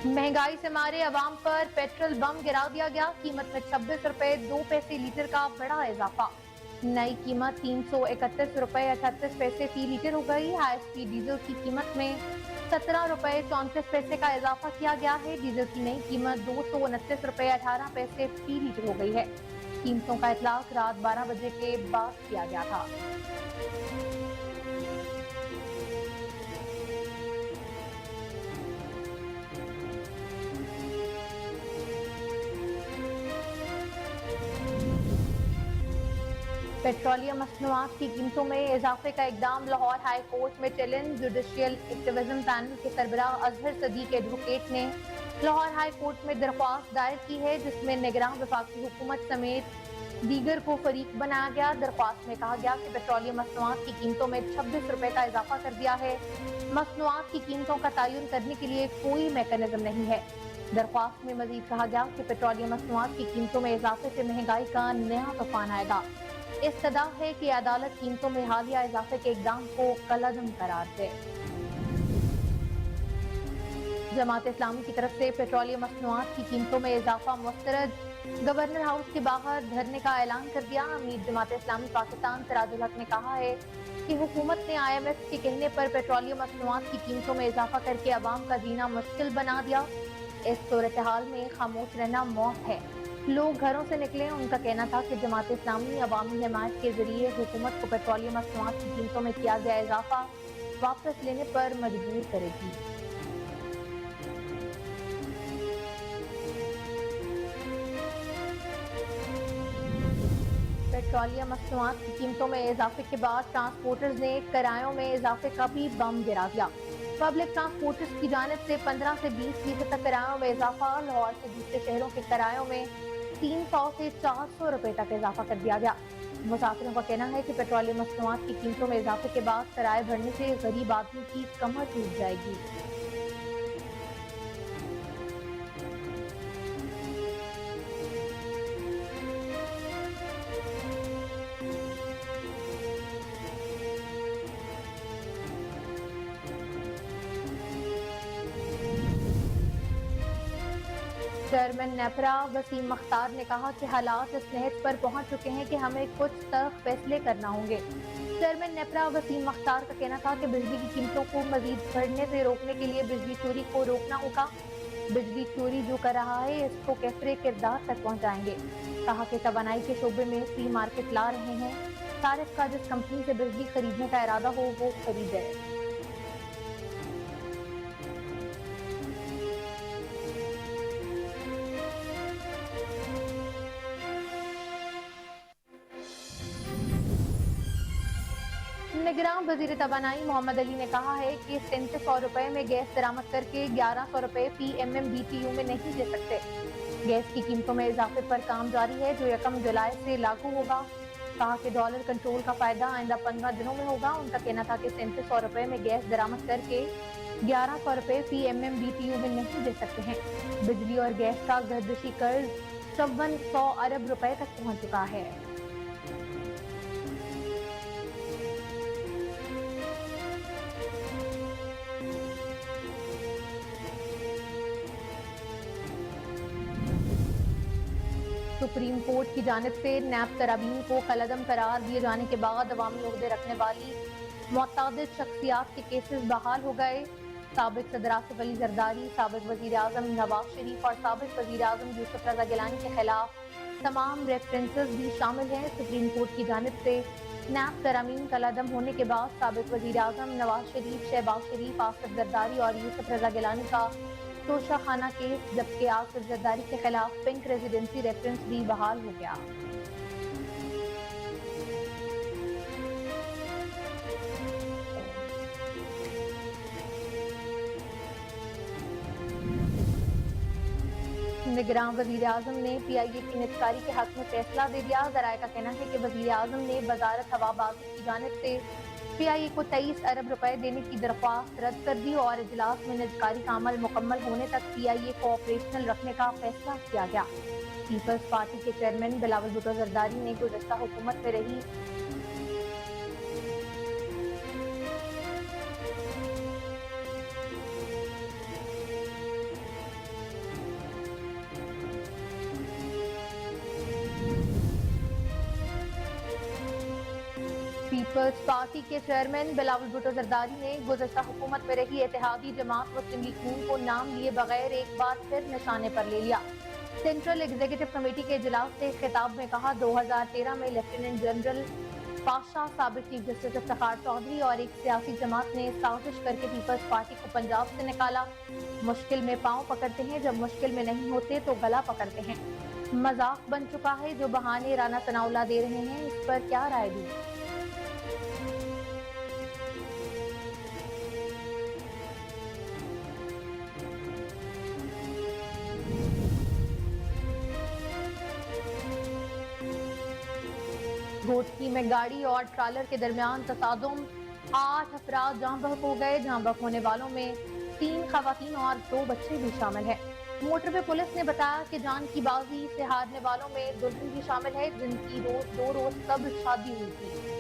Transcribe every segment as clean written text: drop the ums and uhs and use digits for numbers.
महंगाई से मारे अवाम पर पेट्रोल बम गिरा दिया गया। कीमत में 26 रुपए 2 पैसे लीटर का बड़ा इजाफा। नई कीमत 331 रुपए 38 पैसे फी लीटर हो गई। हाई स्पीड डीजल की कीमत में 17 रुपए 34 पैसे का इजाफा किया गया है। डीजल की नई कीमत 229 रुपए 18 पैसे फी लीटर हो गई है। कीमतों का इतलाक रात 12 बजे के बाद किया गया था। पेट्रोलियम मसनूआत की कीमतों में इजाफे का इकदाम लाहौर हाई कोर्ट में चैलेंज। जुडिशियल एक्टिविज्म पैनल के सरबराह अजहर सदीक एडवोकेट ने लाहौर हाई कोर्ट में दरख्वास्त दायर की है, जिसमें निगरान वफाकी हुकूमत समेत दीगर को फरीक बनाया गया। दरख्वास्त में कहा गया कि पेट्रोलियम मसनूआत की कीमतों में 26 रुपए का इजाफा कर दिया है। मसनूआत की कीमतों का तयन करने के लिए कोई मैकेनिज्म नहीं है। दरख्वास्त में मजीद कहा गया कि पेट्रोलियम मसनूआत की कीमतों में इजाफे से महंगाई का नया तूफान आएगा। इस्तदा है कि अदालत कीमतों में हालिया इजाफे के इकदाम को कलअदम करार दे। जमात इस्लामी की तरफ से पेट्रोलियम मसनूआत की कीमतों में इजाफा मुस्तरद। गवर्नर हाउस के बाहर धरने का ऐलान कर दिया। अमीर जमात इस्लामी पाकिस्तान सिराजुल हक ने कहा है कि हुकूमत ने IMF के कहने पर पेट्रोलियम मसनूआत की कीमतों में इजाफा करके अवाम का जीना मुश्किल बना दिया। इस सूरत हाल में खामोश रहना मौत है। लोग घरों से निकले। उनका कहना था कि जमात इस्लामी अवामी हिमायत के जरिए हुकूमत को पेट्रोलियम मसनूआत की कीमतों में किया गया इजाफा वापस लेने पर मजबूर करेगी। पेट्रोलियम मसनूआत की कीमतों में इजाफे के बाद ट्रांसपोर्टर्स ने किरायों में इजाफे का भी बम गिरा दिया। पब्लिक ट्रांसपोर्टर्स की जानिब से 15 से 20% तक किरायों में इजाफा। लाहौर से दूसरे शहरों के किरायों में 300 से 400 रुपए तक इजाफा कर दिया गया। मुसाफिरों का कहना है कि पेट्रोलियम मसनूआत की कीमतों में इजाफे के बाद किराए भरने से गरीब आदमी की कमर टूट जाएगी। चेयरमैन नेपरा वसीम मख्तार ने कहा कि हालात इस नहज पर पहुंच चुके हैं कि हमें कुछ सख्त फैसले करना होंगे। चेयरमैन नेपरा वसीम मख्तार का कहना था कि बिजली की कीमतों को मजीद बढ़ने से रोकने के लिए बिजली चोरी को रोकना होगा। बिजली चोरी जो कर रहा है इसको कैफरे किरदार तक पहुंचाएंगे। कहा कि तवानाई के शोबे में फ्री मार्केट ला रहे हैं। सारिफ का जिस कंपनी से बिजली खरीदने का इरादा हो वो खरीदे। निगरान वजीर तवानाई मोहम्मद अली ने कहा है कि 3700 रुपए में गैस बरामद करके 1100 रुपए फी MMBTU में नहीं दे सकते। गैस की कीमतों में इजाफे पर काम जारी है, जो 1 जुलाई से लागू होगा। कहा कि डॉलर कंट्रोल का फायदा आइंदा 15 दिनों में होगा। उनका कहना था कि 3700 रुपए में गैस बरामद करके 1100 रुपए फी MMBTU में नहीं दे सकते हैं। बिजली और गैस का गर्दिशी कर्ज 5400 अरब रुपए तक पहुंच चुका है। सुप्रीम कोर्ट की जानिब से नैब तराबीन को कलअदम करार दिए जाने के बाद अवामी ओहदे रखने वाली मुतअद्दिद शख्सियात के केसेस बहाल हो गए। साबिक सदर आसिफ अली जरदारी, साबिक वजीर आजम नवाज शरीफ और साबिक वजीर आजम यूसुफ रजा गिलानी के खिलाफ तमाम रेफरेंसेस भी शामिल हैं। सुप्रीम कोर्ट की जानिब से नैब तरामीम कलअदम होने के बाद साबिक वजीर आजम नवाज शरीफ, शहबाज शरीफ, आसिफ जरदारी और यूसुफ रजा गिलानी का तोशाखाना केस, जबकि आसिफ जरदारी के खिलाफ पिंक रेजिडेंसी रेफरेंस भी बहाल हो गया। निगरान वजीर आजम ने PIA की निजकारी के हक में फैसला दे दिया। जराये का कहना है कि वजीर आजम ने वजारत हवाबाजी की जानिब से PIA को 23 अरब रुपए देने की दरख्वास्त रद्द कर दी और इजलास में निजकारी का अमल मुकम्मल होने तक PIA को ऑपरेशनल रखने का फैसला किया गया। पीपल्स पार्टी के चेयरमैन बिलावल भुट्टो जरदारी ने गुज़श्ता हुकूमत में रही پیپلز پارٹی کے چیئرمین بلاول بھٹو زرداری نے گزشتہ حکومت میں رہی اتحادی جماعت مسلم لیگ نون کو نام لیے بغیر ایک بار پھر نشانے پر لے لیا۔ سینٹرل ایگزیکٹو کمیٹی کے اجلاس سے خطاب میں کہا 2013 میں لیفٹیننٹ جنرل پاشا، سابق چیف جسٹس افتخار چودھری اور ایک سیاسی جماعت نے سازش کر کے پیپلز پارٹی کو پنجاب سے نکالا۔ مشکل میں پاؤں پکڑتے ہیں، جب مشکل میں نہیں ہوتے تو گلا پکڑتے ہیں۔ مذاق بن چکا ہے، جو بہانے رانا ثناءاللہ دے رہے ہیں اس پر کیا رائے دوں؟ گھوٹکی میں گاڑی اور ٹرالر کے درمیان تصادم، 8 افراد جاں بحق ہو گئے۔ جاں بحق ہونے والوں میں 3 خواتین اور 2 بچے بھی شامل ہیں۔ موٹر وے پولیس نے بتایا کہ جان کی بازی سے ہارنے والوں میں دلہن بھی شامل ہے، جن کی 2 روز قبل شادی ہوئی تھی۔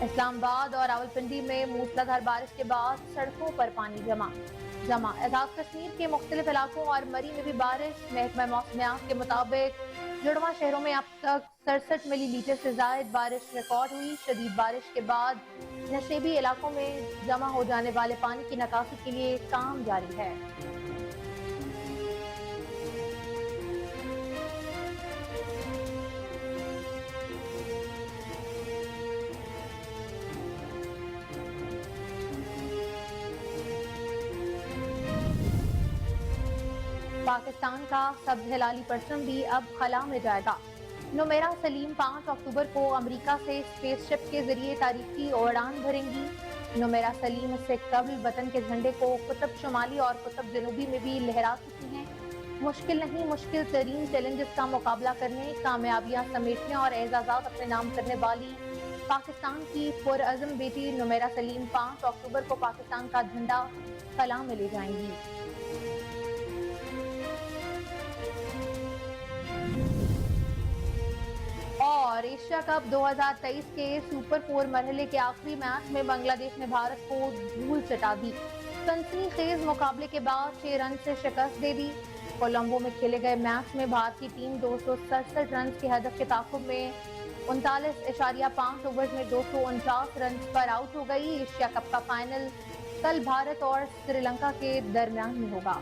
اسلام آباد اور راولپنڈی میں موسلادھار بارش کے بعد سڑکوں پر پانی جمع۔ آزاد کشمیر کے مختلف علاقوں اور مری میں بھی بارش۔ محکمہ موسمیات کے مطابق جڑواں شہروں میں اب تک 67 ملی لیٹر سے زائد بارش ریکارڈ ہوئی۔ شدید بارش کے بعد نشیبی علاقوں میں جمع ہو جانے والے پانی کی نکاسی کے لیے کام جاری ہے۔ پاکستان کا سبز ہلالی پرچم بھی اب خلا میں جائے گا۔ نمیرہ سلیم 5 اکتوبر کو امریکہ سے اسپیس شپ کے ذریعے تاریخی اڑان بھریں گی۔ نمیرہ سلیم اس سے قبل وطن کے جھنڈے کو قطب شمالی اور قطب جنوبی میں بھی لہرا چکی ہیں۔ مشکل نہیں، مشکل ترین چیلنجز کا مقابلہ کرنے، کامیابیاں سمیٹنے اور اعزازات اپنے نام کرنے والی پاکستان کی پرعزم بیٹی نمیرہ سلیم 5 اکتوبر کو پاکستان کا جھنڈا خلا میں لے جائیں گی۔ اور ایشیا کپ 2023 کے سپر 4 مرحلے کے آخری میچ میں بنگلہ دیش نے بھارت کو دھول چٹا دی۔ سنسنی خیز مقابلے کے بعد 6 رن سے شکست دے دی۔ کولمبو میں کھیلے گئے میچ میں بھارت کی ٹیم 267 رنز کے ہدف کے تعاقب میں 39.5 اوورز میں 249 رنز پر آؤٹ ہو گئی۔ ایشیا کپ کا فائنل کل بھارت اور سری لنکا کے درمیان میں ہوگا۔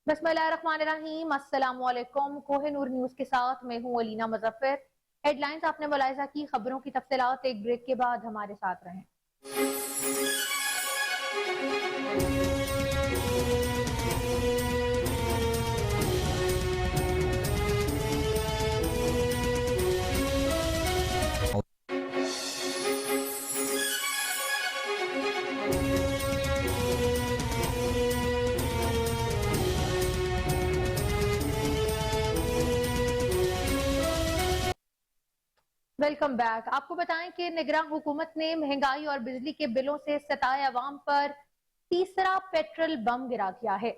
بسم اللہ الرحمن الرحیم، السلام علیکم۔ کوہ نور نیوز کے ساتھ میں ہوں علینا مظفر۔ ہیڈ لائنز آپ نے ملاحظہ کی، خبروں کی تفصیلات ایک بریک کے بعد ہمارے ساتھ رہیں۔ Welcome back. آپ کو بتائیں کہ نگراں حکومت نے مہنگائی اور بجلی کے بلوں سے ستائے عوام پر تیسرا پیٹرول بم گرا دیا ہے۔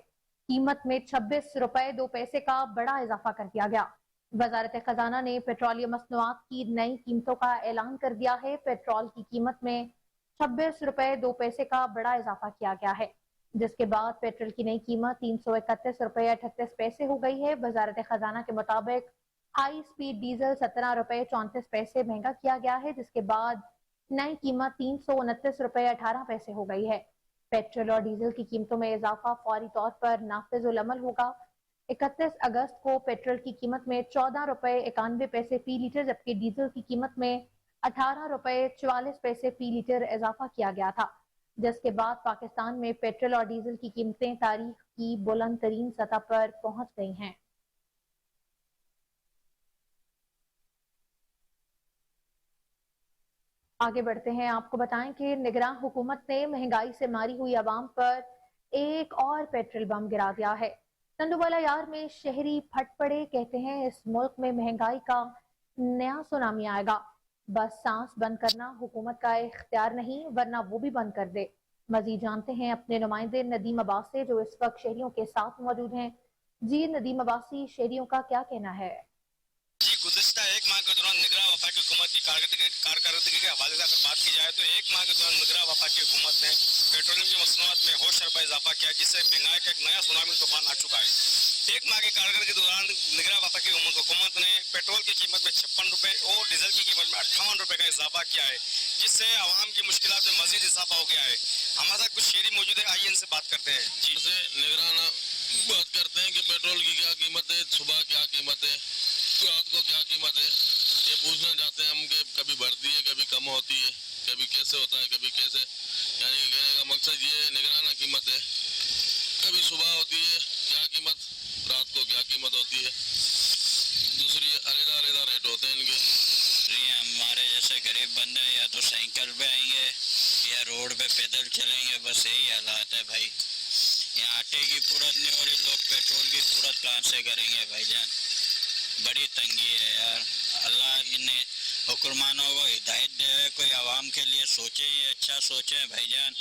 قیمت میں 26 روپے 2 پیسے کا بڑا اضافہ کر دیا گیا۔ وزارت خزانہ نے پیٹرولیم مصنوعات کی نئی قیمتوں کا اعلان کر دیا ہے۔ پیٹرول کی قیمت میں 26 روپے 2 پیسے کا بڑا اضافہ کیا گیا ہے، جس کے بعد پیٹرول کی نئی قیمت 331 روپے 38 پیسے ہو گئی ہے۔ وزارت خزانہ کے مطابق ہائی سپیڈ ڈیزل 17 روپے 34 پیسے مہنگا کیا گیا ہے، جس کے بعد نئی قیمت 329 روپے 18 پیسے ہو گئی ہے۔ پیٹرول اور ڈیزل کی قیمتوں میں اضافہ فوری طور پر نافذ العمل ہوگا۔ 31 اگست کو پیٹرول کی قیمت میں 14 روپے 91 پیسے فی لیٹر، جبکہ ڈیزل کی قیمت میں 18 روپے 44 پیسے فی لیٹر اضافہ کیا گیا تھا، جس کے بعد پاکستان میں پیٹرول اور ڈیزل کی قیمتیں تاریخ کی بلند ترین سطح پر پہنچ گئی ہیں۔ آگے بڑھتے ہیں، آپ کو بتائیں کہ نگراں حکومت نے مہنگائی سے ماری ہوئی عوام پر ایک اور پیٹرول بم گرا دیا ہے۔ تندوالہ یار میں شہری پھٹ پڑے، کہتے ہیں اس ملک میں مہنگائی کا نیا سونامی آئے گا، بس سانس بند کرنا حکومت کا اختیار نہیں، ورنہ وہ بھی بند کر دے۔ مزید جانتے ہیں اپنے نمائندے ندیم عباس سے، جو اس وقت شہریوں کے ساتھ موجود ہیں۔ जी नदीम अब्बासी शहरियों का क्या कहना है? जी गुज़िश्ता एक माह के दौरान निगरान वफाकी हुकूमत की कारकर्दगी के हवाले से अगर बात की जाए तो एक माह के दौरान निगरान वफाकी हुकूमत ने पेट्रोलियम की मसनूआत में होश शरबा इजाफा किया, जिससे महंगाई का एक नया सुनामी तूफान आ चुका है। एक माह की कारकर्दगी के दौरान निगरान वफाकी हुकूमत ने पेट्रोल की कीमत में 56 रुपए और डीजल की कीमत में 58 रुपए का इजाफा किया है, जिससे आवाम की मुश्किलात में मजीद इजाफा हो गया है। हमारे साथ कुछ शहरी मौजूद है, आइए इनसे बात करते हैं। जी से निगरान बात करते हैं कि पेट्रोल की क्या कीमत है, सुबह क्या कीमत है, रात को क्या कीमत है, ये पूछना चाहते हैं हम कि कभी बढ़ती है, कभी कम होती है, कभी कैसे होता है, कभी कैसे। यानी कहने का मकसद ये निगराना कीमत है, कभी सुबह होती है क्या कीमत, रात को क्या कीमत होती है, दूसरी अलग अलग रेट होते हैं इनके। हमारे जैसे गरीब बंदे या तो साइकिल पे आएंगे या रोड पे पैदल चलेंगे, बस यही हालात है भाई। यहाँ आटे की पूरत नहीं हो रही, लोग पेट्रोल की पूरत कहाँ से करेंगे भाईजान। बड़ी तंगी है यार। अल्लाह इन्हें हुक्मरानों को हिदायत दे, कोई आवाम के लिए सोचे, ये अच्छा सोचे भाईजान।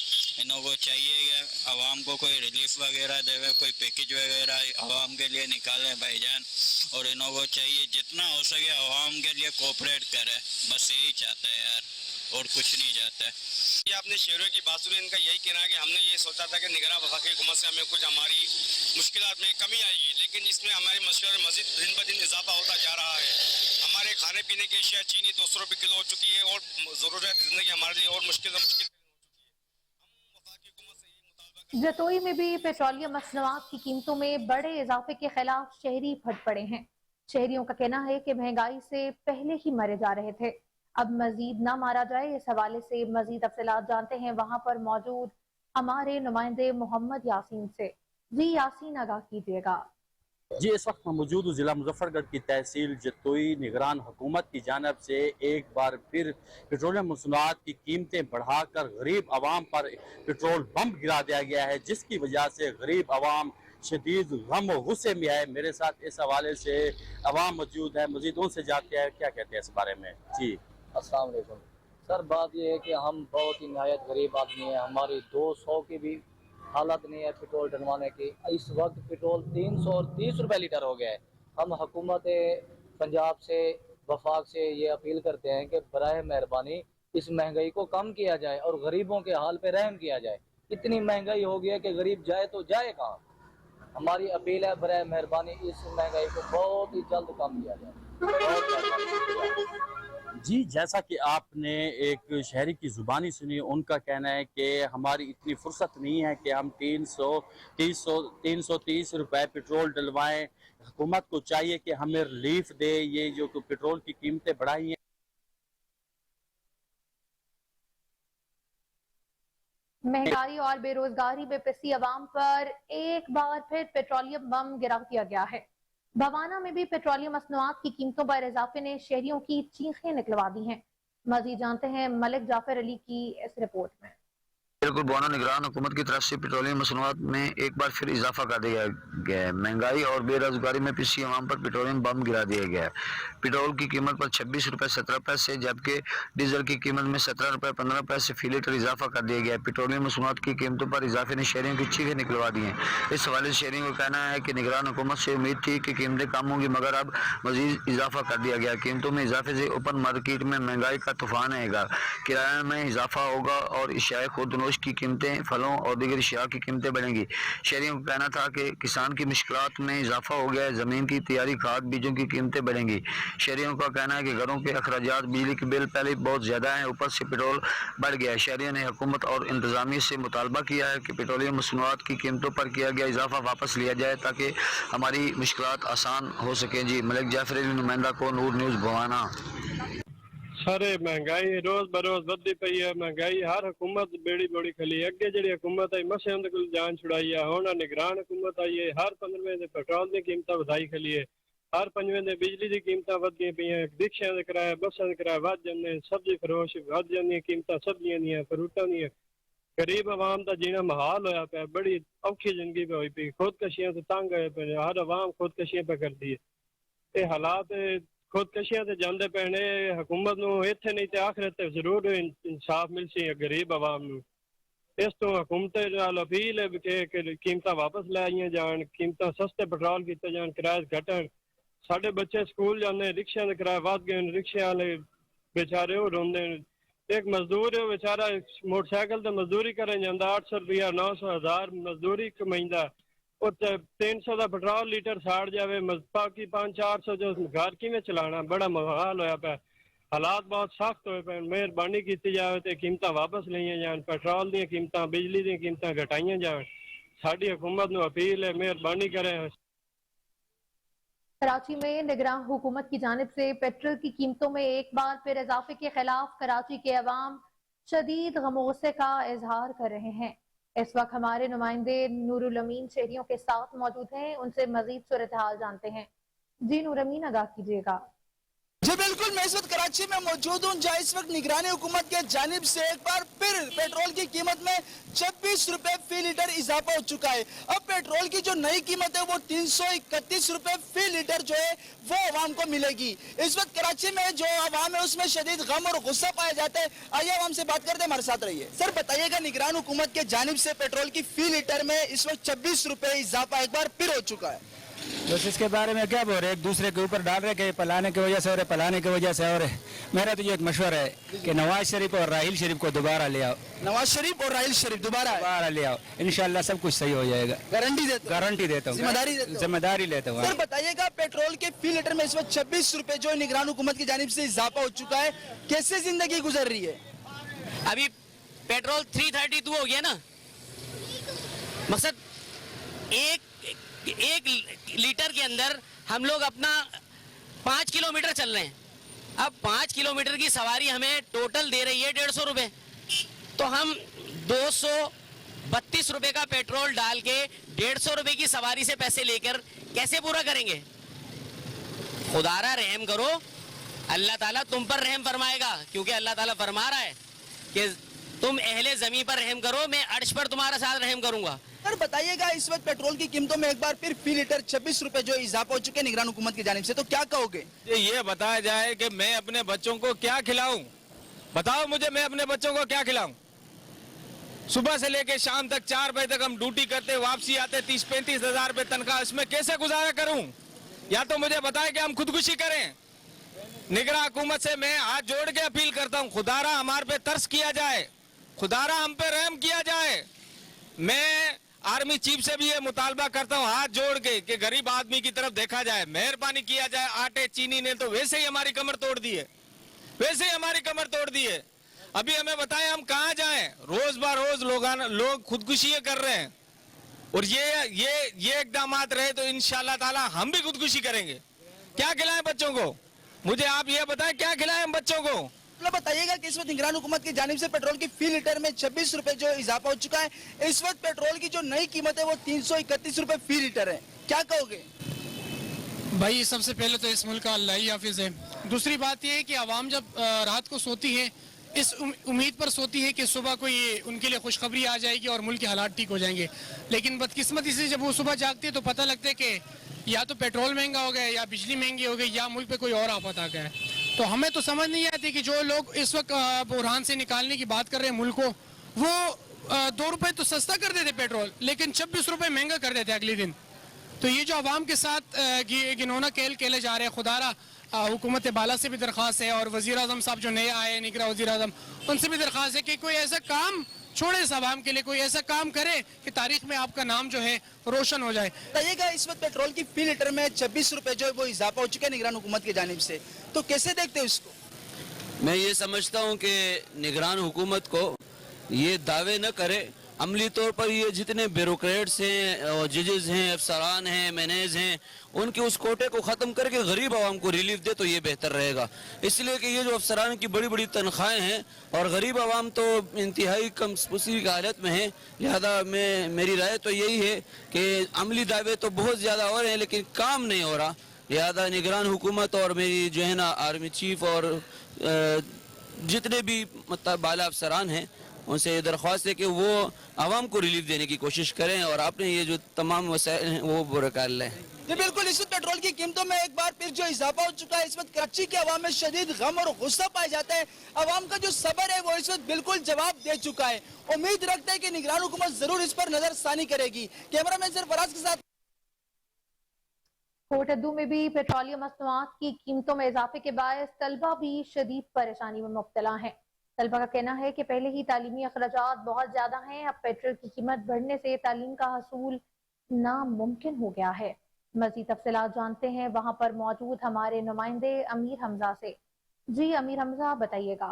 इन्हों को चाहिए कि आवाम को कोई रिलीफ वगैरह देवे, कोई पैकेज वगैरह आवाम के लिए निकाले भाईजान। और इन्हों को चाहिए जितना हो सके आवाम के लिए कोऑपरेट करे, बस यही चाहते हैं यार, और कुछ नहीं चाहते। ये आपने शहरों की बात सुनी, इनका यही कहना है कि हमने ये सोचा था कि निगरान वफाकी हुकूमत से हमें कुछ हमारी मुश्किलात में कमी आएगी, लेकिन इसमें हमारी मुश्किल मजीद दिन ब दिन इजाफा होता जा रहा है। हमारे खाने पीने की अशिया चीनी 200 रुपये किलो हो चुकी है और ज़रूरत ज़िंदगी हमारे लिए और मुश्किल हो चुकी है। हम वफाकी हुकूमत से यही मुतालबा जतोई में भी पेट्रोलियम मसनूआत की कीमतों में बड़े इजाफे के खिलाफ शहरी फट पड़े हैं। शहरियों का कहना है कि महंगाई से पहले ही मरे जा रहे थे, अब मजीद ना मारा जाए। इस हवाले से मजीद तफसीलात जानते हैं वहां पर मौजूद हमारे नुमाइंदे मोहम्मद यासीन से। जी यासीन, आगाह कीजिएगा। जी इस वक्त मैं मौजूद हूँ ज़िला मुजफ्फरगढ़ की तहसील जतोई। निगरान हुकूमत की जानब से एक बार फिर पेट्रोलियम मसनूआत की कीमतें बढ़ाकर गरीब आवाम पर पेट्रोल बम गिरा दिया गया है, जिसकी वजह से गरीब आवाम शदीद गम और गुस्से में है। मेरे साथ इस हवाले से आवाम मौजूद है, मजीद उनसे जानते हैं क्या कहते हैं इस बारे में। जी अस्सलाम वालेकुम सर, बात यह है कि हम बहुत ही नहायत गरीब आदमी हैं। हमारी 200 की भी हालत नहीं है पेट्रोल डलवाने की। इस वक्त पेट्रोल 330 रुपये लीटर हो गया है। हम हुकूमत पंजाब से, वफाक से ये अपील करते हैं कि बराए मेहरबानी इस महंगाई को कम किया जाए और गरीबों के हाल पे रहम किया जाए। इतनी महंगाई हो गई है कि गरीब जाए तो जाए कहाँ। हमारी अपील है बराए मेहरबानी इस महंगाई को बहुत ही जल्द कम किया जाए। जी जैसा कि आपने एक शहरी की ज़ुबानी सुनी, उनका कहना है कि हमारी इतनी फुर्सत नहीं है कि हम 330 रुपए पेट्रोल डलवाएं। हुकूमत को चाहिए कि हमें रिलीफ दे। ये जो पेट्रोल की कीमतें बढ़ाई हैं, महंगाई और बेरोजगारी में पिसी अवाम पर एक बार फिर पेट्रोलियम बम गिरा दिया गया है। भवाना में भी पेट्रोलियम मसनूआत की कीमतों पर इजाफे ने शहरियों की चीखें निकलवा दी हैं। मजीद जानते हैं मलिक जाफर अली की इस रिपोर्ट में। बिल्कुल बोनो निगरान हुकूमत की तरफ से पेट्रोलियम मसनूआत में एक बार फिर इजाफा कर दिया गया है। महंगाई और बेरोजगारी में पिसी अवाम पर पेट्रोलियम बम गिरा दिया गया है। पेट्रोल की कीमत पर 26 रुपये 17 पैसे, जबकि डीजल की कीमत में 17 रुपये 15 पैसे फी लीटर इजाफा कर दिया गया है। पेट्रोलियम मसनूआत की कीमतों पर इजाफे ने शहरियों की चीखें निकलवा दी हैं। इस हवाले से शहरियों का कहना है कि निगरान हुकूमत से उम्मीद थी कि कीमतें कम होंगी, मगर अब मजीद इजाफा कर दिया गया। कीमतों में इजाफे से ओपन मार्केट में महंगाई का तूफान आएगा, किराए में इजाफा होगा और अशिया खुर्दनोश की कीमतें, फलों और दीगर अशिया की कीमतें बढ़ेंगी। शहरियों का कहना था कि किसान की मुश्किलात में इजाफा हो गया है, ज़मीन की तैयारी, खाद, बीजों की कीमतें बढ़ेंगी। शहरियों का कहना है कि घरों के अखराजात, बिजली के बिल पहले बहुत ज़्यादा हैं, ऊपर से पेट्रोल बढ़ गया है। शहरियों ने हुकूमत और इंतजामिया से मुतालबा किया है कि पेट्रोलियम मसनूआत की कीमतों पर किया गया इजाफा वापस लिया जाए ताकि हमारी मुश्किलात आसान हो सकें। जी मलिक जाफर अली, नुमाइंदा को नूर न्यूज़ भवाना। सारे महंगाई रोज बरोज बढ़ती पई है। महंगाई हर हुकूमत बेड़ी बोड़ी खली। अगे जी हुकूमत आई मसे उनके को जान छुड़ाई है, हुण निगरान हुकूमत आई है। हर 15वें दे पेट्रोल की कीमत वधाई खली है, हर 5वें दे बिजली की कीमत वध गई पई हैं, रिक्शा के किराए, बसां के किराए वध जांदे, सब्जी फरोश वध जांदी, कीमत सब्जियां दी, फ्रूटां दी। गरीब आवाम का जीना महाल होया पिया, बड़ी औखी जिंदगी पे हुई पई। खुदकशियां तो तंग होए पे, हर आवाम खुदकशियां पे करती है। ये हालात खुदकशियां ते जांदे पैने। हुकूमत नूं इत्थे नहीं ते आखिरत ते जरूर इंसाफ मिलसी गरीब आवाम नूं। ਇਸ ਤੋਂ ਹਕੂਮਤ ਨਾਲ ਅਪੀਲ ਹੈ ਕਿ ਕੀਮਤਾਂ ਵਾਪਸ ਲੈ ਆਈਆਂ ਜਾਣ, ਕੀਮਤਾਂ ਸਸਤੇ ਪੈਟਰੋਲ ਕੀਤੇ ਜਾਣ, ਕਿਰਾਏ ਘਟਣ। ਸਾਡੇ ਬੱਚੇ ਸਕੂਲ ਜਾਂਦੇ, ਰਿਕਸ਼ਿਆਂ ਦੇ ਕਿਰਾਏ ਵੱਧ ਗਏ ਨੇ, ਰਿਕਸ਼ੇ ਵਾਲੇ बेचारे वो रोंदे। एक मजदूर है बेचारा मोटरसाइकिल तो मजदूरी करन जांदा, 800 रुपया 900 1000 मजदूरी कमाइंदा, और 300 का पेट्रोल लीटर साड़ जावे, बाकी 500-400 जो घर किवें चलाना, बड़ा मुहाल होया पिया। हालात बहुत सख्त होए पे। मेहरबानी की जाए तो कीमतां वापस लईयां जान, पेट्रोल दी कीमतां, बिजली दी कीमतां घटाइयां जान। साडी हुकूमत नूं अपील है, मेहरबानी करें। कराची में निगरान हुकूमत की जानिब से पेट्रोल की कीमतों में एक बार फिर इजाफे के खिलाफ कराची के अवाम शदीद गमोसे का इजहार कर रहे हैं। इस वक्त हमारे नुमाइंदे नूरुल अमीन शहरियों के साथ मौजूद हैं, उनसे मजीद सूरत हाल जानते हैं। जी नूर अमीन, आगाह कीजिएगा। जी बिल्कुल, मैं इस वक्त कराची में मौजूद हूँ, जहाँ इस वक्त निगरानी हुकूमत के जानिब से एक बार फिर पेट्रोल की कीमत में 26 रुपए फी लीटर इजाफा हो चुका है। अब पेट्रोल की जो नई कीमत है वो 331 रुपए फी लीटर जो है वो आवाम को मिलेगी। इस वक्त कराची में जो आवाम है उसमें शदीद गम और गुस्सा पाया जाता है। आइए आवाम से बात करते हैं, हमारे साथ रहिए। सर बताइएगा, निगरान हुकूमत के जानिब से पेट्रोल की फी लीटर में इस वक्त 26 रुपए इजाफा एक बार फिर हो चुका है। बस इसके बारे में क्या बोल रहे, एक दूसरे के ऊपर डाल रहे कि पलाने की वजह से और पलाने की वजह से। और मेरा तो ये एक मशवरा है कि नवाज शरीफ और राहिल शरीफ को दोबारा ले आओ। नवाज शरीफ और राहिल शरीफ दोबारा ले आओ, इंशाल्लाह सब कुछ सही हो जाएगा। गारंटी देता हूँ, जिम्मेदारी लेता हूँ। सर बताइएगा, पेट्रोल के फी लीटर में इस वक्त 26 रुपए जो निगरान हुकूमत की जानिब से इजाफा हो चुका है, कैसे जिंदगी गुजर रही है? अभी पेट्रोल 332 हो गया ना, मकसद एक लीटर के अंदर हम लोग अपना 5 किलोमीटर चल रहे हैं। अब 5 किलोमीटर की सवारी हमें टोटल दे रही है 150 रुपए, तो हम 232 रुपए का पेट्रोल डाल के 150 रुपए की सवारी से पैसे लेकर कैसे पूरा करेंगे? खुदारा रहम करो, अल्लाह ताला तुम पर रहम फरमाएगा, क्योंकि अल्लाह ताला फरमा रहा है कि तुम अहले जमीन पर रहम करो, मैं अर्श पर तुम्हारा साथ रहम करूंगा। सर बताइएगा, इस वक्त पेट्रोल की कीमतों में एक बार फिर फी लीटर 26 रुपए जो इजाफा हो चुके हैं निगरान हुकूमत की जानिब से, तो क्या कहोगे? ये बताया जाए कि मैं अपने बच्चों को क्या खिलाऊं? बताओ मुझे, मैं अपने बच्चों को क्या खिलाऊं? सुबह से लेके शाम तक 4 बजे तक हम ड्यूटी करते, वापसी आते 30-35 हजार रुपए तनख्वाह, इसमें कैसे गुजारा करूं? या तो मुझे बताए कि हम खुदकुशी करें। निगरान हुकूमत से मैं हाथ जोड़ के अपील करता हूं, खुदारा हमारे पे तरस किया जाए, खुदारा हम पे रहम किया जाए। मैं आर्मी चीफ से भी ये मुतालबा करता हूँ हाथ जोड़ के कि गरीब आदमी की तरफ देखा जाए, मेहरबानी किया जाए। आटे चीनी ने तो वैसे ही हमारी कमर तोड़ दी है, वैसे ही हमारी कमर तोड़ दी है। अभी हमें बताएं हम कहाँ जाएं? रोज ब रोज लोग खुदकुशी कर रहे हैं, और ये इकदामात रहे तो इंशाल्लाह ताला हम भी खुदकुशी करेंगे। क्या खिलाएं बच्चों को? मुझे आप ये बताएं, क्या खिलाएं हम बच्चों को? बताइएगा कि इस वक्त निगरान हुकूमत की जानिब से पेट्रोल की फी लीटर में 26 रुपए जो इजाफा हो चुका है, इस वक्त पेट्रोल की जो नई कीमत है वो 331 रुपए फी लीटर है, क्या कहोगे? भाई सबसे पहले तो इस मुल्क का अल्लाह ही हाफिज है। दूसरी बात यह है कि आवाम जब रात को सोती है इस उम्मीद पर सोती है कि सुबह कोई उनके लिए खुशखबरी आ जाएगी और मुल्क के हालात ठीक हो जाएंगे, लेकिन बदकिस्मती से जब वो सुबह जागती है तो पता लगता है कि या तो पेट्रोल महंगा हो गया, या बिजली महंगी हो गई, या मुल्क पे कोई और आफत आ गया है। तो हमें तो समझ नहीं आती कि जो लोग इस वक्त बुरहान से निकालने की बात कर रहे हैं मुल्क को, वो 2 रुपए तो सस्ता कर देते पेट्रोल, लेकिन 26 रुपए महंगा कर देते अगले दिन। तो ये जो आवाम के साथ घिनौना खेल खेले जा रहे हैं, खुदारा हुकूमत बाला से भी दरख्वास्त है और वज़ीर आज़म साहब जो नए आए निगरान वज़ीर आज़म, उनसे भी दरख्वास्त है कि कोई ऐसा काम छोड़े इस आवाम के लिए, कोई ऐसा काम करे कि तारीख में आपका नाम जो है रोशन हो जाए। बताइएगा, इस वक्त पेट्रोल की फी लीटर में 26 रुपए जो है वो इजाफा हो चुका है निगरान हुकूमत की जानिब से, तो कैसे देखते हो इसको? मैं ये समझता हूँ कि निगरान हुकूमत को ये दावे न करे, अमली तौर पर ये जितने ब्यूरोक्रेट्स हैं और जजेस हैं, अफसरान हैं, मैनेज हैं, उनके उस कोटे को ख़त्म करके गरीब आवाम को रिलीफ दे तो ये बेहतर रहेगा। इसलिए कि ये जो अफसरान की बड़ी बड़ी तनख्वाहें हैं और गरीब आवाम तो इंतहाई कमस्पूसी की हालत में है, लिहाजा मेरी राय तो यही है कि अमली दावे तो बहुत ज़्यादा हो रहे हैं लेकिन काम नहीं हो रहा। लिहाजा निगरान हुकूमत और मेरी जो है ना आर्मी चीफ और जितने भी मतलब बाला अफसरान हैं उनसे ये दरख्वास्त है कि वो आवाम को रिलीफ देने की कोशिश करें और आपने ये जो तमाम वसाइल हैं वो बुरकार लें। जी बिल्कुल, इस वक्त पेट्रोल की कीमतों में एक बार फिर जो इजाफा हो चुका है, इस वक्त कराची के अवाम में शदीद गम और गुस्सा पाया जाता है। अवाम का जो सब्र है वो इस वक्त बिल्कुल जवाब दे चुका है। उम्मीद रखता है कि निगरान हुकूमत जरूर इस पर नजरसानी करेगी। कैमरामैन सरफराज के साथ कोटद्दू में भी पेट्रोलियम मसनूआत की कीमतों में इजाफे के बायस तलबा भी शदीद परेशानी में मुब्तला हैं। तलबा का कहना है कि पहले ही तालीमी अखराजात बहुत ज्यादा हैं, अब पेट्रोल की कीमत बढ़ने से तालीम का हसूल नामुमकिन हो गया है। मजीद तफसीलात जानते हैं वहां पर मौजूद हमारे नुमाइंदे अमीर हमजा से। जी अमीर हमजा, बताइएगा।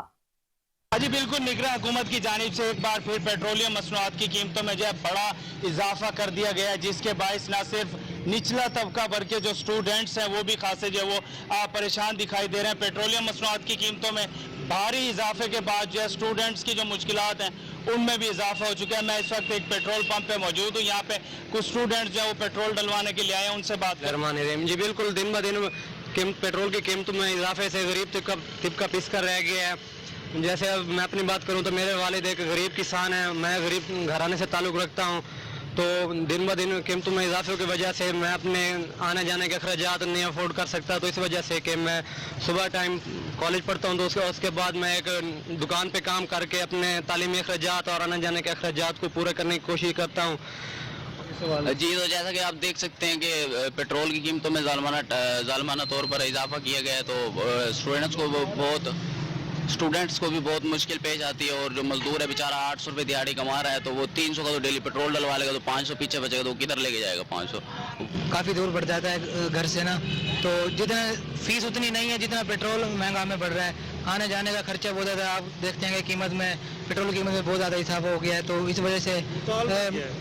जी बिल्कुल, निगरान हुकूमत की जानिब से एक बार फिर पेट्रोलियम मसनूआत की कीमतों में जो है बड़ा इजाफा कर दिया गया है, जिसके बायस न सिर्फ निचला तबका बल्कि जो स्टूडेंट्स हैं वो भी खासे जो वो परेशान दिखाई दे रहे हैं। पेट्रोलियम मसनूआत की कीमतों में भारी इजाफे के बाद जो है स्टूडेंट्स की जो मुश्किलात हैं उनमें भी इजाफा हो चुका है। मैं इस वक्त एक पेट्रोल पंप पे मौजूद हूँ, यहाँ पे कुछ स्टूडेंट्स जो है वो पेट्रोल डलवाने के लिए आए हैं, उनसे बात करें। जी बिल्कुल, दिन ब दिन पेट्रोल की कीमतों में इजाफे से गरीब तिबका पिस कर रह गया है। जैसे अब मैं अपनी बात करूं तो मेरे वालिद एक गरीब किसान है, मैं गरीब घराने से ताल्लुक़ रखता हूं, तो दिन ब दिन कीमतों में इजाफे की वजह से मैं अपने आने जाने के अखराजात नहीं अफोर्ड कर सकता। तो इस वजह से कि मैं सुबह टाइम कॉलेज पढ़ता हूं, तो उसके बाद मैं एक दुकान पे काम करके अपने तालीमी अखराजात और आने जाने के अखराजात को पूरे करने की कोशिश करता हूँ। जी, तो जैसा कि आप देख सकते हैं कि पेट्रोल की कीमतों में जालमाना तौर पर इजाफा किया गया है, तो स्टूडेंट्स को भी बहुत मुश्किल पेश आती है। और जो मजदूर है बेचारा 800 रुपये दिहाड़ी कमा रहा है, तो वो 300 का तो डेली पेट्रोल डलवा लेगा, तो 500 पीछे बचेगा, तो किधर लेके जाएगा 500? काफ़ी दूर पड़ जाता है घर से ना, तो जितना फीस उतनी नहीं है जितना पेट्रोल महंगा में बढ़ रहा है। आने जाने का खर्चा बहुत ज़्यादा, आप देखते हैं कि कीमत में पेट्रोल की कीमत में बहुत ज़्यादा इजाफा हो गया है। तो इस वजह से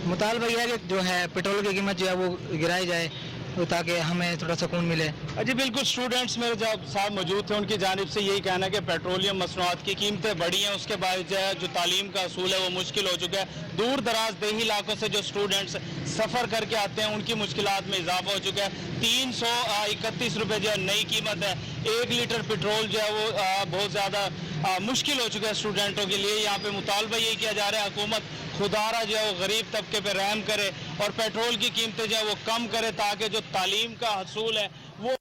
मुतालबा यह है कि जो है पेट्रोल की कीमत जो है वो गिराई जाए, ताकि हमें थोड़ा सुकून मिले। जी बिल्कुल, स्टूडेंट्स मेरे जो साथ मौजूद थे उनकी जानिब से यही कहना है कि पेट्रोलियम मसनूआत की कीमतें बढ़ी हैं, उसके बाद जो तालीम का असूल है वो मुश्किल हो चुका है। दूर दराज देही इलाकों से जो स्टूडेंट्स सफ़र करके आते हैं उनकी मुश्किलात में इजाफा हो चुका है। 331 रुपये जो है नई कीमत है। 1 लीटर पेट्रोल जो है वो बहुत ज़्यादा मुश्किल हो चुका है स्टूडेंटों के लिए। यहाँ पे मुतालबा यही किया जा रहा है हुकूमत खुदारा जो है वो गरीब तबके पे रहम करे और पेट्रोल की कीमतें जो है वो कम करे, ताकि जो तालीम का हसूल है वो।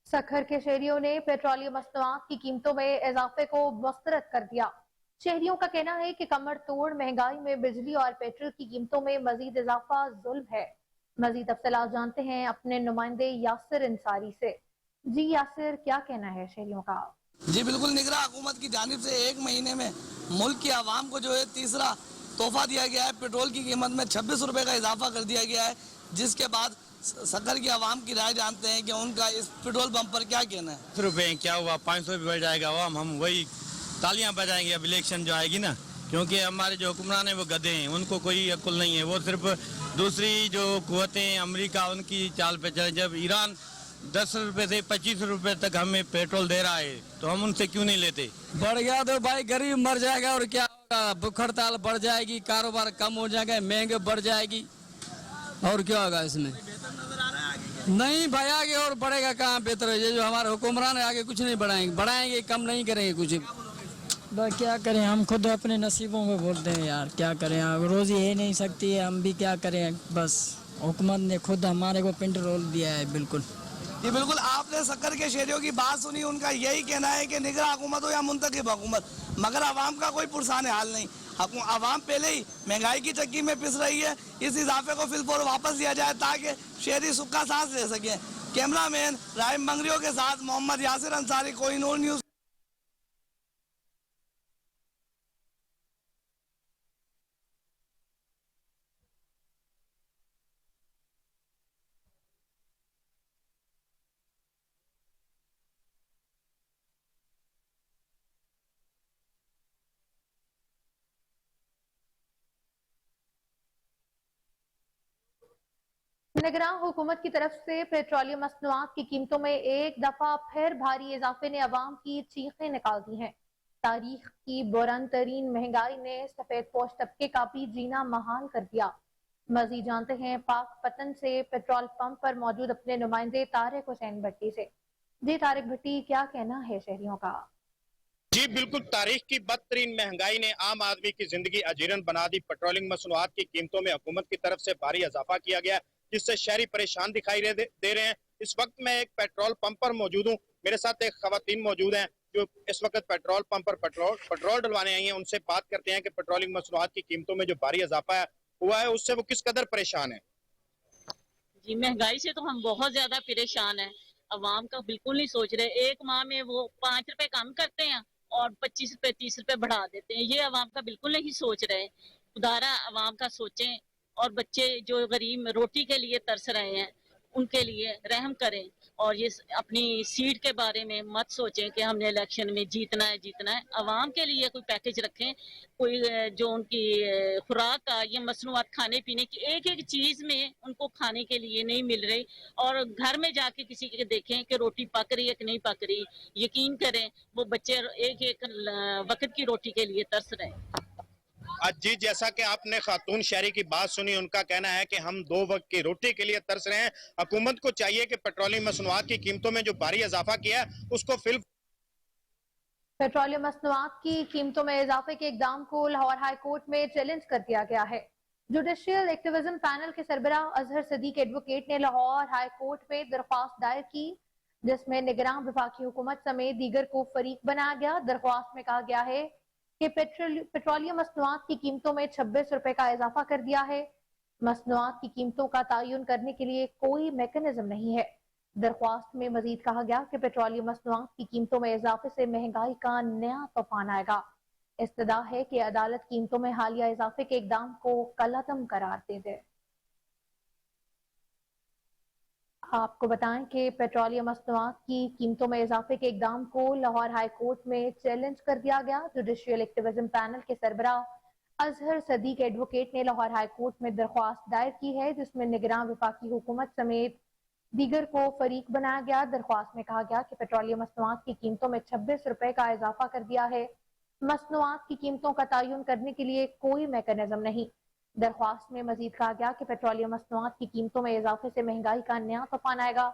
सखर के शहरियों ने पेट्रोलियम मसनूआत की कीमतों में इजाफे को मुस्तरद कर दिया। शहरियों का कहना है कि कमर तोड़ महंगाई में बिजली और पेट्रोल की कीमतों में मजीद इजाफा जुल्म है। मजीद तफसीलात जानते हैं अपने नुमाइंदे यासिर अंसारी से। जी यासिर, क्या कहना है शहरियों का? जी बिल्कुल, निगरान हुकूमत की जानिब से 1 महीने में मुल्क की आवाम को जो है तीसरा तोहफा दिया गया है। पेट्रोल की कीमत में 26 रुपये का इजाफा कर दिया गया है, जिसके बाद सखर की आवाम की राय जानते हैं कि उनका इस पेट्रोल पंप पर क्या कहना है। रुपये क्या हुआ, 500 भी बढ़ जाएगा, हम वही तालियां बजाएंगे अब इलेक्शन जो आएगी ना, क्योंकि हमारे जो हुक्मरान है वो गधे हैं, उनको कोई अक्ल नहीं है। वो सिर्फ दूसरी जो कुव्वतें अमेरिका उनकी चाल पे चले। जब ईरान 10 रुपए से 25 रुपए तक हमें पेट्रोल दे रहा है, तो हम उनसे क्यों नहीं लेते? बढ़ गया तो भाई गरीब मर जाएगा और क्या होगा, भूख हड़ताल बढ़ जाएगी, कारोबार कम हो जाएगा, महंगे बढ़ जाएगी, और क्या होगा इसमें? नहीं भाई, आगे और बढ़ेगा कहाँ बेहतर है। ये जो हमारे हुक्मरान है आगे कुछ नहीं बढ़ाएंगे कम नहीं करेंगे कुछ। क्या करें, हम खुद अपने नसीबों को बोलते हैं यार, क्या करें, रोजी है नहीं सकती है, हम भी क्या करें, बस हुकूमत ने खुद हमारे को पेट्रोल दिया है। बिल्कुल ये बिल्कुल, आपने सकर के शहरियों की बात सुनी, उनका यही कहना है कि निगरान हुकूमत हो या मुंतखब हुकूमत, मगर आवाम का कोई पुरसान हाल नहीं। आवाम पहले ही महंगाई की चक्की में पिस रही है। इस इजाफे को फिलफौर वापस लिया जाए ताकि शहरी सुख का सांस ले सकें। कैमरामैन राहिम बंगरियों के साथ मोहम्मद यासिर अंसारी, कोहिनूर न्यूज़। निगरान हुकूमत की तरफ से पेट्रोलियम मसनूआत की कीमतों में एक दफा फिर भारी इजाफे ने अवाम की चीखें निकाल दी हैं। तारीख की बुलंद तरीन महंगाई ने सफेद पोश तबके का भी जीना महाल कर दिया। मजीद जानते हैं पाक पतन से पेट्रोल पंप पर मौजूद अपने नुमाइंदे तारिक हुसैन भट्टी से। जी तारिक भट्टी, क्या कहना है शहरियों का? जी बिल्कुल, तारीख की बदतरीन महंगाई ने आम आदमी की जिंदगी अजीरन बना दी। पेट्रोलियम मसनूआत की कीमतों में हुकूमत की तरफ से भारी इजाफा किया गया। जिससे शहरी परेशान दिखाई दे रहे हैं। इस वक्त मैं एक पेट्रोल पंप पर मौजूद हूँ। मेरे साथ एक खवातीन मौजूद हैं जो इस वक्त पेट्रोल पंप पर पेट्रोल डलवाने आई हैं। उनसे बात करते हैं कि पेट्रोलिंग मसनूआत की कीमतों में जो भारी इजाफा हुआ है उससे वो किस कदर परेशान है। जी, महंगाई से तो हम बहुत ज्यादा परेशान हैं। अवाम का बिल्कुल नहीं सोच रहे। एक माह में वो 5 रुपए कम करते हैं और 25 रुपए 30 रुपए बढ़ा देते हैं। ये अवाम का बिल्कुल नहीं सोच रहे। खुदारा अवाम का सोचें और बच्चे जो गरीब रोटी के लिए तरस रहे हैं उनके लिए रहम करें और ये अपनी सीट के बारे में मत सोचें कि हमने इलेक्शन में जीतना है। अवाम के लिए कोई पैकेज रखें, कोई जो उनकी खुराक का या मसनूआत खाने पीने की एक एक चीज में उनको खाने के लिए नहीं मिल रही और घर में जाके किसी के देखें कि रोटी पक रही है कि नहीं पक रही। यकीन करें वो बच्चे एक एक वक्त की रोटी के लिए तरस रहे हैं। जी, जैसा कि आपने खातून शहरी की बात सुनी, उनका कहना है कि हम 2 वक्त की रोटी के लिए तरस रहे हैं। हुकूमत को चाहिए कि पेट्रोलियम मसनूआत की कीमतों में जो भारी इजाफा किया है उसको पेट्रोलियम मसनूआत की कीमतों में इजाफे के इकदाम को लाहौर हाई कोर्ट में चैलेंज कर दिया गया है। जुडिशियल एक्टिविज्म पैनल के सरबराह अजहर सदीक एडवोकेट ने लाहौर हाई कोर्ट में दरख्वास्त दायर की जिसमें निगरान वफाकी हुकूमत समेत दीगर को फरीक बनाया गया। दरख्वास्त में कहा गया है कि पेट्रोलियम मसनूआत की कीमतों में 26 रुपए का इजाफा कर दिया है। मसनूआत की कीमतों का तयन करने के लिए कोई मैकेनिज्म नहीं है। दरख्वास्त में मजीद कहा गया कि पेट्रोलियम मसनूआत की कीमतों में इजाफे से महंगाई का नया तूफान आएगा। इस्तदा है कि अदालत कीमतों में हालिया इजाफे के इकदाम को कलअदम करार दे दे। आपको बताएं कि पेट्रोलियम मसनूआत की कीमतों में इजाफे के इकदाम को लाहौर हाई कोर्ट में चैलेंज कर दिया गया। जुडिशियल एक्टिविज्म पैनल के सरबराह अजहर सदीक एडवोकेट ने लाहौर हाई कोर्ट में दरख्वास्त दायर की है जिसमें निगरान वफाकी हुकूमत समेत दीगर को फरीक बनाया गया। दरख्वास्त में कहा गया कि पेट्रोलियम मसनूआत की कीमतों में 26 रुपए का इजाफा कर दिया है। मसनूआत की कीमतों का तयन करने के लिए कोई मैकेनिज्म नहीं। दरख्वास्त में मजीद कहा गया कि पेट्रोलियम मसनूआत की कीमतों में इजाफे से महंगाई का नया तूफान आएगा।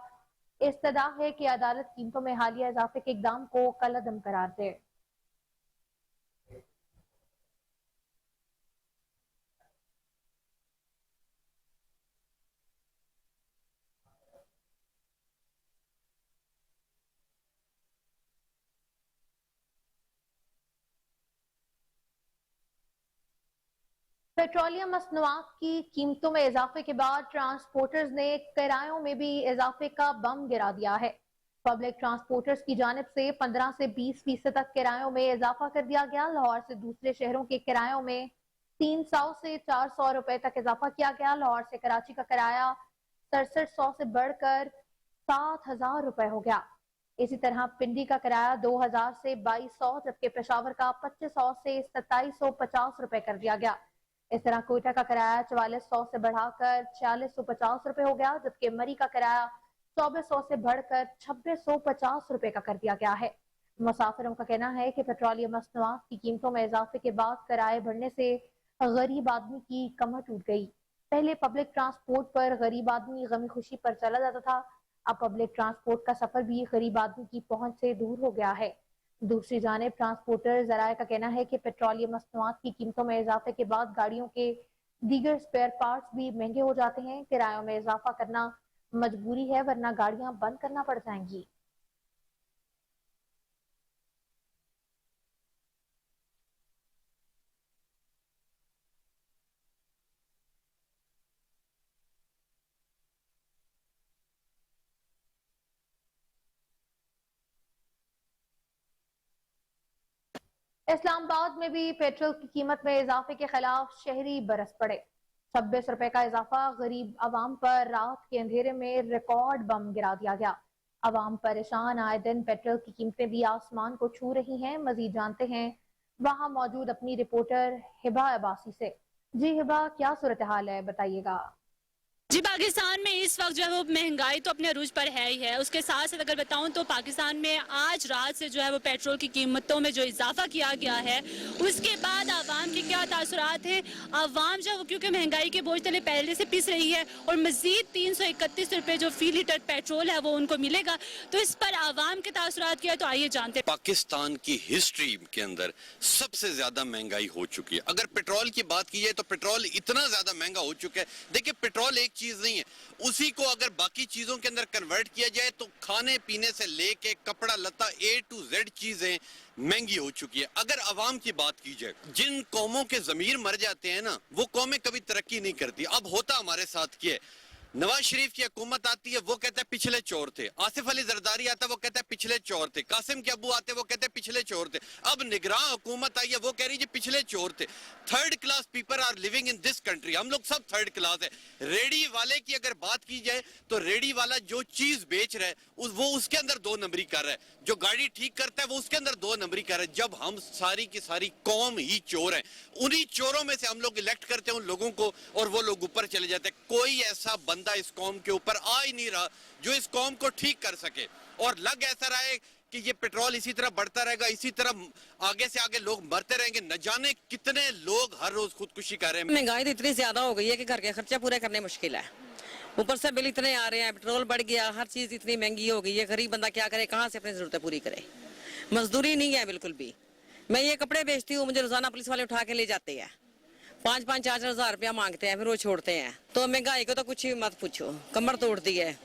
इस्तदा है कि अदालत कीमतों में हालिया इजाफे के इकदाम को कलअदम करार दे। पेट्रोलियम मसनूआत की कीमतों में इजाफे के बाद ट्रांसपोर्टर्स ने किरायों में भी इजाफे का बम गिरा दिया है। पब्लिक ट्रांसपोर्टर्स की जानिब से 15 से 20% तक किरायों में इजाफा कर दिया गया। लाहौर से दूसरे शहरों के किरायों में 300 से 400 रुपए तक इजाफा किया गया। लाहौर से कराची का किराया 6700 से बढ़कर 7000 रुपए हो गया। इसी तरह पिंडी का किराया 2000 से 2200 जबकि पेशावर का 2500 से 2750 रुपए कर दिया गया। इस तरह कोयटा का किराया 4400 से बढ़ाकर 4650 रुपए हो गया जबकि मरी का किराया 2400 से बढ़कर 2650 रुपए का कर दिया गया है। मुसाफिरों का कहना है कि पेट्रोलियम मसनूआत की कीमतों में इजाफे के बाद किराए बढ़ने से गरीब आदमी की कमर टूट गई। पहले पब्लिक ट्रांसपोर्ट पर गरीब आदमी गमी खुशी पर चला जाता था, अब पब्लिक ट्रांसपोर्ट का सफर भी गरीब आदमी की पहुंच से दूर हो गया है। दूसरी जानिब ट्रांसपोर्टर जराये का कहना है कि पेट्रोलियम मसनूआत की कीमतों में इजाफे के बाद गाड़ियों के दीगर स्पेयर पार्ट्स भी महंगे हो जाते हैं। किरायों में इजाफा करना मजबूरी है वरना गाड़ियां बंद करना पड़ जाएंगी। इस्लामाबाद में भी पेट्रोल की कीमत में इजाफे के खिलाफ शहरी बरस पड़े। 26 रुपए का इजाफा गरीब आवाम पर रात के अंधेरे में रिकॉर्ड बम गिरा दिया गया। आवाम परेशान, आए दिन पेट्रोल की कीमतें भी आसमान को छू रही हैं। मजीद जानते हैं वहां मौजूद अपनी रिपोर्टर हिबा अब्बासी से। जी हिबा, क्या सूरत हाल है, बताइएगा। जी, पाकिस्तान में इस वक्त जो है वो महंगाई तो अपने अरूज पर है ही है। उसके साथ साथ अगर बताऊं तो पाकिस्तान में आज रात से जो है वो पेट्रोल की कीमतों में जो इजाफा किया गया है उसके बाद आवाम के क्या तासुरात हैं। आवाम जो है वो क्योंकि महंगाई के बोझ तले पहले से पिस रही है और मजीद 331 रुपए जो फी लीटर पेट्रोल है वो उनको मिलेगा, तो इस पर आवाम के तासुरात क्या है, तो आइए जानते हैं। पाकिस्तान की हिस्ट्री के अंदर सबसे ज्यादा महंगाई हो चुकी है। अगर पेट्रोल की बात की जाए तो पेट्रोल इतना ज्यादा महंगा हो चुका है। देखिए, पेट्रोल एक चीज नहीं है, उसी को अगर बाकी चीजों के अंदर कन्वर्ट किया जाए तो खाने पीने से लेके कपड़ा लत्ता A to Z चीजें महंगी हो चुकी है। अगर अवाम की बात की जाए, जिन कौमों के ज़मीर मर जाते हैं ना, वो कौमें कभी तरक्की नहीं करती। अब होता हमारे साथ क्या है, नवाज शरीफ की हुकूमत आती है, वो कहता है पिछले चोर थे। आसिफ अली जरदारी आता है, वो कहता है पिछले चोर थे। कासिम के अब्बू आते हैं, वो कहते हैं पिछले चोर थे। अब निगरान हुकूमत आई है, वो कह रही है जी पिछले चोर थे। Third class people are living in this country. हम लोग सब थर्ड क्लास है। रेडी वाले की अगर बात की जाए तो रेडी वाला जो चीज बेच रहा है वो उसके अंदर 2 नंबरी कर रहा है, जो गाड़ी ठीक करता है वो उसके अंदर 2 नंबरी कर रहा है। जब हम सारी की सारी कौम ही चोर हैं, उन्हीं चोरों में से हम लोग इलेक्ट करते हैं उन लोगों को और वो लोग ऊपर चले जाते हैं। कोई ऐसा बंदा इस कौम के ऊपर आ ही नहीं रहा जो इस कौम को ठीक कर सके। और लग ऐसा रहा है कि ये पेट्रोल इसी तरह बढ़ता रहेगा, इसी तरह आगे से आगे लोग मरते रहेंगे। न जाने कितने लोग हर रोज खुदकुशी कर रहे हैं। महंगाई तो इतनी ज्यादा हो गई है कि घर के खर्चा पूरे करने मुश्किल है, ऊपर से बिल इतने आ रहे हैं, पेट्रोल बढ़ गया, हर चीज इतनी महंगी हो गई है। गरीब बंदा क्या करे, कहाँ से अपनी जरूरतें पूरी करे। मजदूरी नहीं है बिल्कुल भी। मैं ये कपड़े बेचती हूँ, मुझे रोजाना पुलिस वाले उठा के ले जाते हैं, 5-5, 4-4 हजार रुपया मांगते हैं, फिर वो छोड़ते हैं। तो महंगाई को तो कुछ ही मत पूछो, कमर तोड़ दी है।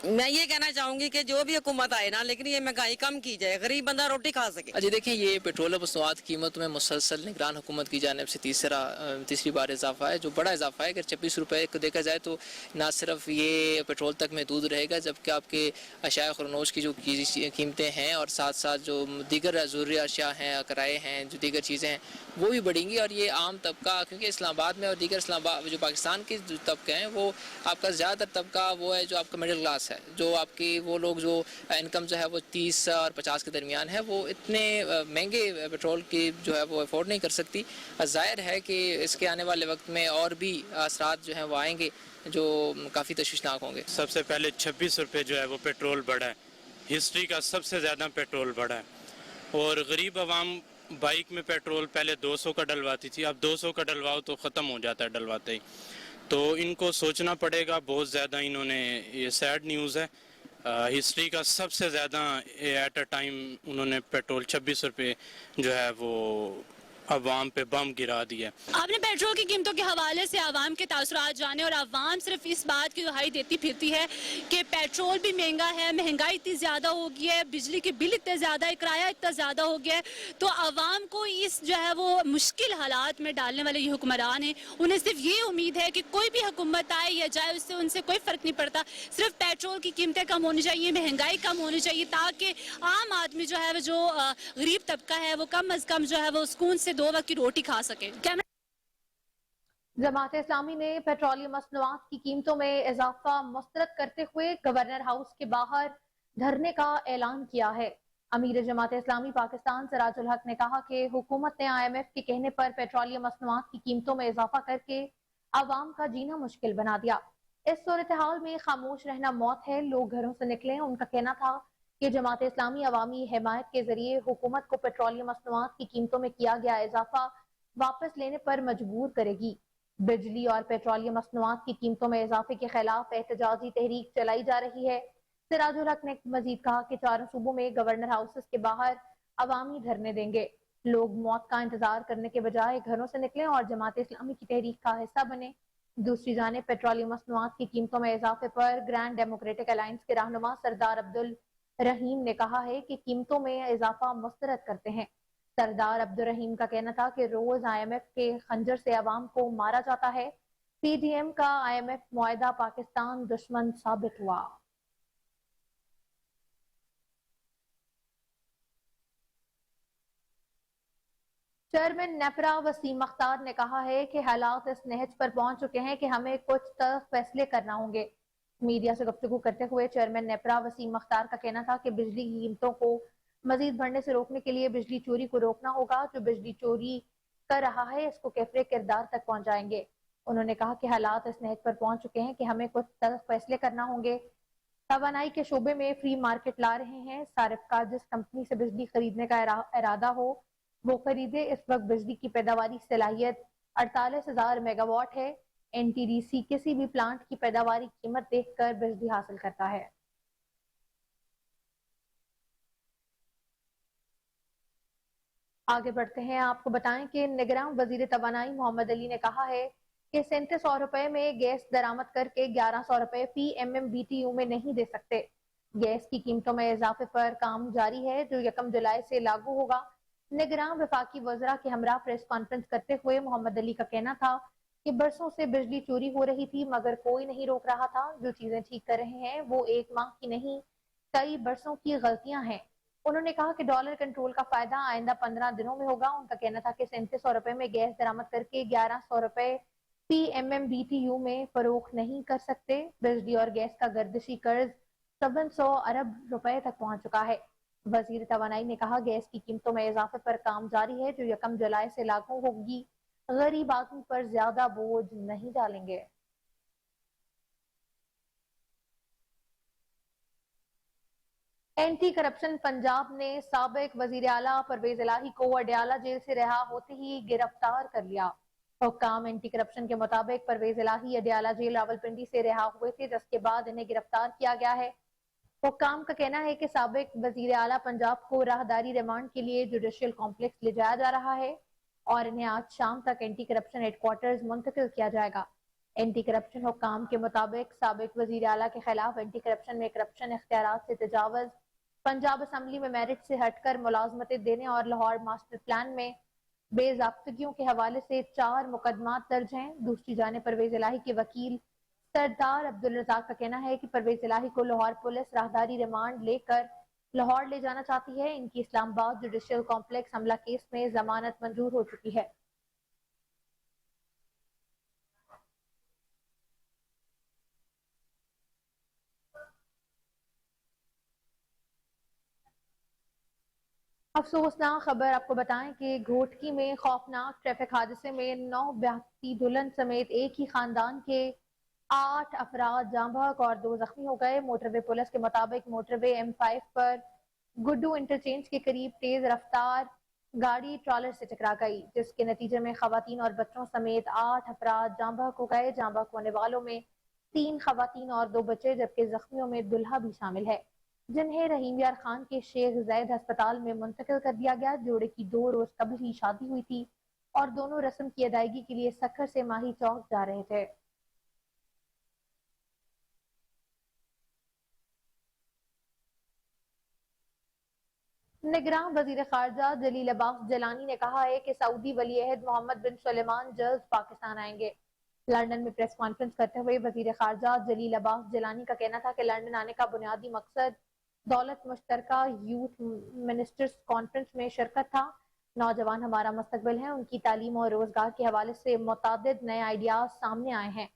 मैं ये कहना चाहूंगी कि जो भी हुकूमत आए ना, लेकिन ये महंगाई कम की जाए, गरीब बंदा रोटी खा सके। अजी देखिए, ये पेट्रोल और मसनूआत कीमत में मुसलसल निगरान हुकूमत की जानिब से तीसरी बार इजाफा है, जो बड़ा इजाफा है। अगर 26 रुपये को देखा जाए तो ना सिर्फ ये पेट्रोल तक महदूद रहेगा, जबकि आपके अशाया खुरनोश की जो कीमतें हैं और साथ साथ जो दीगर ज़रूरी अशिया हैं, किराए हैं, जो दीगर चीज़ें हैं, वो भी बढ़ेंगी। और ये आम तबका, क्योंकि इस्लामाबाद में और दीगर इस्लामाबाद जो पाकिस्तान के जो तबके हैं, वो आपका ज़्यादातर तबका वो है जो आपका मिडिल क्लास है, जो आपकी वो लोग जो इनकम जो है वो 30 और 50 के दरमियान है, वो इतने महंगे पेट्रोल की जो है वो अफोर्ड नहीं कर सकती। ज़ाहिर है कि इसके आने वाले वक्त में और भी असरात जो हैं वो आएंगे जो काफ़ी तशवीशनाक होंगे। सबसे पहले 26 रुपये जो है वो पेट्रोल बढ़ा है, हिस्ट्री का सबसे ज़्यादा पेट्रोल बढ़ा है। और गरीब आवाम बाइक में पेट्रोल पहले 200 का डलवाती थी, अब 200 का डलवाओ तो ख़त्म हो जाता है डलवाते ही। तो इनको सोचना पड़ेगा बहुत ज़्यादा। इन्होंने, ये सैड न्यूज़ है, हिस्ट्री का सबसे ज़्यादा एट अ टाइम उन्होंने पेट्रोल 26 रुपये जो है वो अवाम पे बम गिरा दिया। आपने पेट्रोल की कीमतों के हवाले से आवाम के तासुरात जाने, और आवाम सिर्फ इस बात की दुहाई देती फिरती है कि पेट्रोल भी महंगा है, महंगाई इतनी ज़्यादा हो गई है, बिजली के बिल इतने ज़्यादा है, किराया इतना ज़्यादा हो गया है। तो आवाम को इस जो है वो मुश्किल हालात में डालने वाले ये हुक्मरान हैं, उन्हें सिर्फ ये उम्मीद है कि कोई भी हुकूमत आए या जाए उससे उनसे कोई फ़र्क नहीं पड़ता, सिर्फ पेट्रोल की कीमतें कम होनी चाहिए, महंगाई कम होनी चाहिए, ताकि आम आदमी जो है जो गरीब तबका है वो कम अज़ कम जो है वो सुकून से 2 वक्त की रोटी खा सके। जमात इस्लामी ने पेट्रोलियम मसनूआत की कीमतों में इजाफा मुस्तरद करते हुए गवर्नर हाउस के बाहर धरने का ऐलान किया है। अमीर जमात इस्लामी पाकिस्तान सिराजुल हक ने कहा कि हुकूमत ने IMF के कहने पर पेट्रोलियम मसनूआत की कीमतों में इजाफा करके आवाम का जीना मुश्किल बना दिया। इस सूरत हाल में खामोश रहना मौत है, लोग घरों से निकले। उनका कहना था कि जमात इस्लामी अवामी हिमायत के जरिए हुकूमत को पेट्रोलियम मसनूआत की कीमतों में किया गया इजाफा वापस लेने पर मजबूर करेगी। बिजली और पेट्रोलियम मसनूआत की कीमतों में इजाफे के खिलाफ एहतजाजी तहरीक चलाई जा रही है। सिराजुल हक ने मजीद कहा कि 4 सूबों में गवर्नर हाउसेस के बाहर अवामी धरने देंगे। लोग मौत का इंतजार करने के बजाय घरों से निकलें और जमात इस्लामी की तहरीक का हिस्सा बने। दूसरी जानिब पेट्रोलियम मसनूआत की कीमतों में इजाफे पर ग्रैंड डेमोक्रेटिक अलायंस के रहनुमा सरदार अब्दुल रहीम ने कहा है कि कीमतों में इजाफा मुस्तरद करते हैं। सरदार अब्दुल रहीम का कहना था कि रोज IMF के खंजर से अवाम को मारा जाता है। PDM का IMF मुआहदा पाकिस्तान दुश्मन साबित हुआ। चेयरमैन नेपरा वसीम अख्तार ने कहा है कि हालात इस नहज पर पहुंच चुके हैं कि हमें कुछ फैसले करना होंगे। मीडिया से गुफ्तगू करते हुए चेयरमैन नेपरा वसीम अख्तार का कहना था कि बिजली की कीमतों को मजीद बढ़ने से रोकने के लिए बिजली चोरी को रोकना होगा। जो बिजली चोरी कर रहा है इसको कैफरे किरदार तक पहुंचाएंगे। उन्होंने कहा कि हालात इस नहज पर पहुंच चुके हैं कि हमें कुछ फैसले करना होंगे। तवानाई के शोबे में फ्री मार्केट ला रहे हैं। सारिफ का जिस कंपनी से बिजली खरीदने का इरादा हो वो खरीदे। इस वक्त बिजली की पैदावारी सलाहियत 48,000 मेगावाट है। NTDC किसी भी प्लांट की पैदावारी कीमत देखकर बिजली हासिल करता है। आगे बढ़ते हैं, आपको बताएं कि निगरान वजीर तवानाई मोहम्मद अली ने कहा है कि 3700 रुपए में गैस दरामद करके 1100 रुपए फी MMBTU में नहीं दे सकते। गैस की कीमतों में इजाफे पर काम जारी है, जो 1 जुलाई से लागू होगा। निगरान वफाकी वज़रा के हमरा प्रेस कॉन्फ्रेंस करते हुए मोहम्मद अली का कहना था कि बरसों से बिजली चोरी हो रही थी मगर कोई नहीं रोक रहा था। जो चीजें ठीक कर रहे हैं वो 1 माह की नहीं, कई बरसों की गलतियां हैं। उन्होंने कहा कि डॉलर कंट्रोल का फायदा आइंदा 15 दिनों में होगा। उनका कहना था कि 3700 रुपए में गैस दरामद करके 1100 रुपए फी MMBTU में फरोख्त नहीं कर सकते। बिजली और गैस का गर्दिशी कर्ज 700 अरब रुपए तक पहुंच चुका है। वजीर तवानाई ने कहा गैस की कीमतों में इजाफे पर काम जारी है, जो 1 जुलाई से लागू होगी। गरीब आदमी पर ज्यादा बोझ नहीं डालेंगे। एंटी करप्शन पंजाब ने साबिक वजीर आला परवेज इलाही को अडयाला जेल से रिहा होते ही गिरफ्तार कर लिया। हुक्काम एंटी करप्शन के मुताबिक परवेज इलाही अडयाला जेल रावलपिंडी से रिहा हुए थे, जिसके बाद इन्हें गिरफ्तार किया गया है। हुक्काम का कहना है कि साबिक वजीर आला पंजाब को राहदारी रिमांड के लिए जुडिशियल कॉम्प्लेक्स ले जाया जा रहा है और इन्हें आज शाम तक एंटी करप्शन हेडक्वार्टर्स मुंतकिल किया जाएगा। एंटी करप्शन हुक्काम के मुताबिक साबिक वजीर आला के खिलाफ एंटी करप्शन में करप्शन इख्तियारात से तजावुज, पंजाब असम्बली में मेरिट से हटकर मुलाजमतें देने और लाहौर मास्टर प्लान में बेज़ाब्तगियों के हवाले से 4 मुकदमात दर्ज हैं। दूसरी जानिब परवेज इलाही के वकील सरदार अब्दुल रज़ाक का कहना है कि परवेज इलाही को लाहौर पुलिस राहदारी रिमांड लेकर लाहौर ले जाना चाहती है। इनकी इस्लामाबाद जुडिशियल कॉम्प्लेक्स हमला केस में जमानत मंजूर हो चुकी है। अफसोसनाक खबर आपको बताएं कि घोटकी में खौफनाक ट्रैफिक हादसे में 9 ब्याहती दुल्हन समेत एक ही खानदान के 8 अफराद जाँ बहक और 2 जख्मी हो गए। मोटरवे पुलिस के मुताबिक मोटरवे M5 पर गुड्डू इंटरचेंज के करीब तेज रफ्तार गाड़ी ट्रॉलर से टकरा गई, जिसके नतीजे में खवातीन और बच्चों समेत 8 अफराद जाँ बहक हो गए। जाँ बहक होने वालों में 3 खवातीन और 2 बच्चे, जबकि जख्मियों में दुल्हा भी शामिल है, जिन्हें रहीम यार खान के शेख जैद अस्पताल में मुंतकिल कर दिया गया। जोड़े की 2 रोज कबल ही शादी हुई थी और दोनों रस्म की अदायगी के लिए सखर से माही चौक जा रहे थे। निगरान वजीर खारजा जलील अब्बास जलानी ने कहा है कि सऊदी वली अहद मोहम्मद बिन सलेमान जल्द पाकिस्तान आएंगे। लंदन में प्रेस कॉन्फ्रेंस करते हुए वजीर खारजा जलील अब्बास जलानी का कहना था कि लंदन आने का बुनियादी मकसद दौलत मुश्तरका यूथ मिनिस्टर्स कॉन्फ्रेंस में शिरकत था। नौजवान हमारा मुस्तकबिल है, उनकी तालीम और रोजगार के हवाले से मुतादिद नए आइडियाज सामने आए हैं।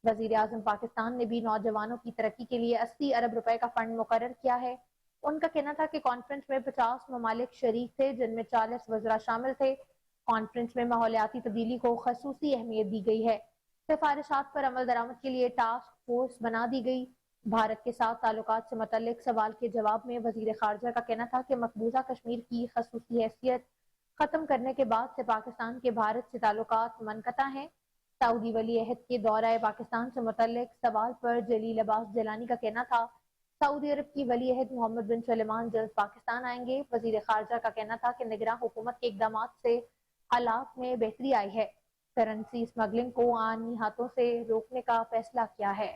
वजीर आजम पाकिस्तान ने भी नौजवानों की तरक्की के लिए 80 अरब रुपए का फंड मुकर्रर किया है। उनका कहना था कि कॉन्फ्रेंस में 50 ममालिक शरीक थे, जिनमें 40 वज़रा शामिल थे। कॉन्फ्रेंस में माहौलियाती तब्दीली को खसूसी अहमियत दी गई है। सिफारिशात पर अमल दरामद के लिए टास्क फोर्स बना दी गई। भारत के साथ ताल्लुकात से मुतल्लिक सवाल के जवाब में वजीर खारजा का कहना था कि मकबूजा कश्मीर की खसूसी हैसियत खत्म करने के बाद से पाकिस्तान के भारत से ताल्लुकात मनक़ता हैं। सऊदी वली अहद के दौरा पाकिस्तान से मुतल्लिक सवाल पर जलील अब्बास जलानी का कहना था सऊदी अरब की वली अहद मोहम्मद बिन सलेमान जल्द पाकिस्तान आएंगे। वजीर खारजा का कहना था कि निगरान हुकूमत के इकदाम से हालात में बेहतरी आई है। करेंसी स्मगलिंग को आनी हाथों से रोकने का फैसला किया है।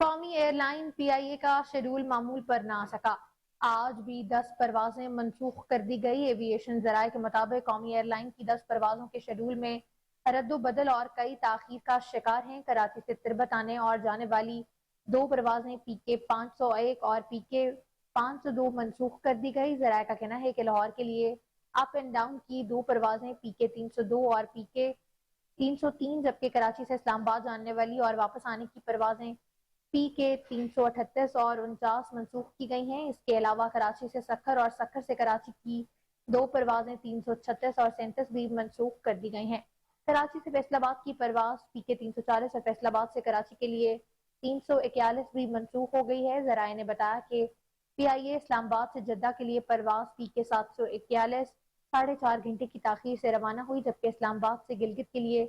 कौमी एयरलाइन PIA का शेड्यूल मामूल पर ना आ सका। आज भी 10 परवाजें मनसूख कर दी गई। एविएशन जराये के मुताबिक कौमी एयरलाइन की 10 परवाजों के शेड्यूल में रद्दो बदल और कई ताखीर का शिकार हैं। कराची से तिरबत आने और जाने वाली 2 परवाजें PK 501 और PK 502 मनसूख कर दी गई। जराये का कहना है कि लाहौर के लिए अप एंड डाउन की 2 परवाजें PK 302 और PK 303, जबकि कराची से इस्लामाबाद जानने वाली और वापस आने की परवाजें PK 338 और 49 मनसूख की गई हैं। इसके अलावा कराची से सखर और सखर से कराची की 2 परवाजें 336 और 37 भी मनसूख कर दी गई हैं। कराची से फैसलाबाद की परवाज PK 340 और फैसलाबाद से कराची के लिए 341 भी मनसूख हो गई है। जराये ने बताया कि PIA इस्लामाबाद से जद्दा के लिए परवाज PK 741 4.5 घंटे की ताखीर से रवाना हुई, जबकि इस्लामाबाद से गिलगित के लिए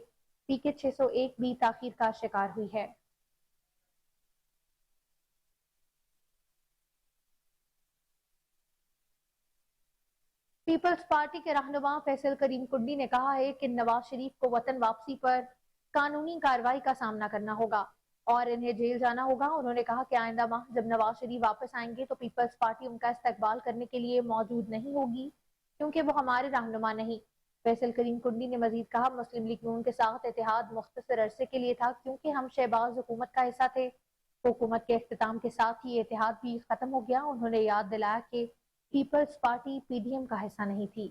PK 601 भी ताखीर का शिकार हुई है। पीपल्स पार्टी के रहनुमा फैसल करीम कुंडी ने कहा है कि नवाज शरीफ को वतन वापसी पर कानूनी कार्रवाई का सामना करना होगा और इन्हें जेल जाना होगा। उन्होंने कहा कि आइंदा माह जब नवाज शरीफ वापस आएंगे तो पीपल्स पार्टी उनका इस्तकबाल करने के लिए मौजूद नहीं होगी, क्योंकि वो हमारे रहनुमा नहीं। फैसल करीम कुंडी ने मजीद कहा, मुस्लिम लीग नून के साथ इत्तेहाद मुख्तसर अरसे के लिए था, क्योंकि हम शहबाज हुकूमत का हिस्सा थे। हुकूमत के इख्तिताम के साथ ही इत्तेहाद भी खत्म हो गया। उन्होंने याद दिलाया कि पीपल्स पार्टी पीडीएम का हिस्सा नहीं थी।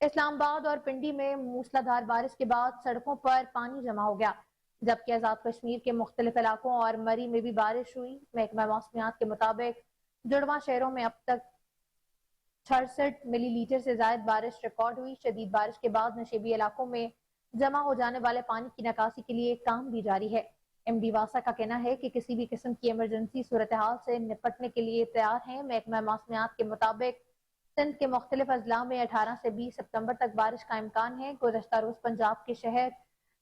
इस्लामाबाद और पिंडी में मूसलाधार बारिश के बाद सड़कों पर पानी जमा हो गया, जबकि आजाद कश्मीर के मुख्तलिफ इलाकों और मरी में भी बारिश हुई। महकमा मौसमियात के मुताबिक जुड़वा शहरों में अब तक 66 मिलीलीटर से ज्यादा बारिश रिकॉर्ड हुई। शदीद बारिश के बाद नशेबी इलाकों में जमा हो जाने वाले पानी की निकासी के लिए काम भी जारी है। एमडी वासा का कहना है कि किसी भी किस्म की इमरजेंसी सूरत हाल से निपटने के लिए तैयार हैं। महकमा मौसमियात के मुताबिक सिंध के मुख्तलिफ अजला में 18 से 20 सितंबर तक बारिश का इम्कान है। गुज़श्ता रोज पंजाब के शहर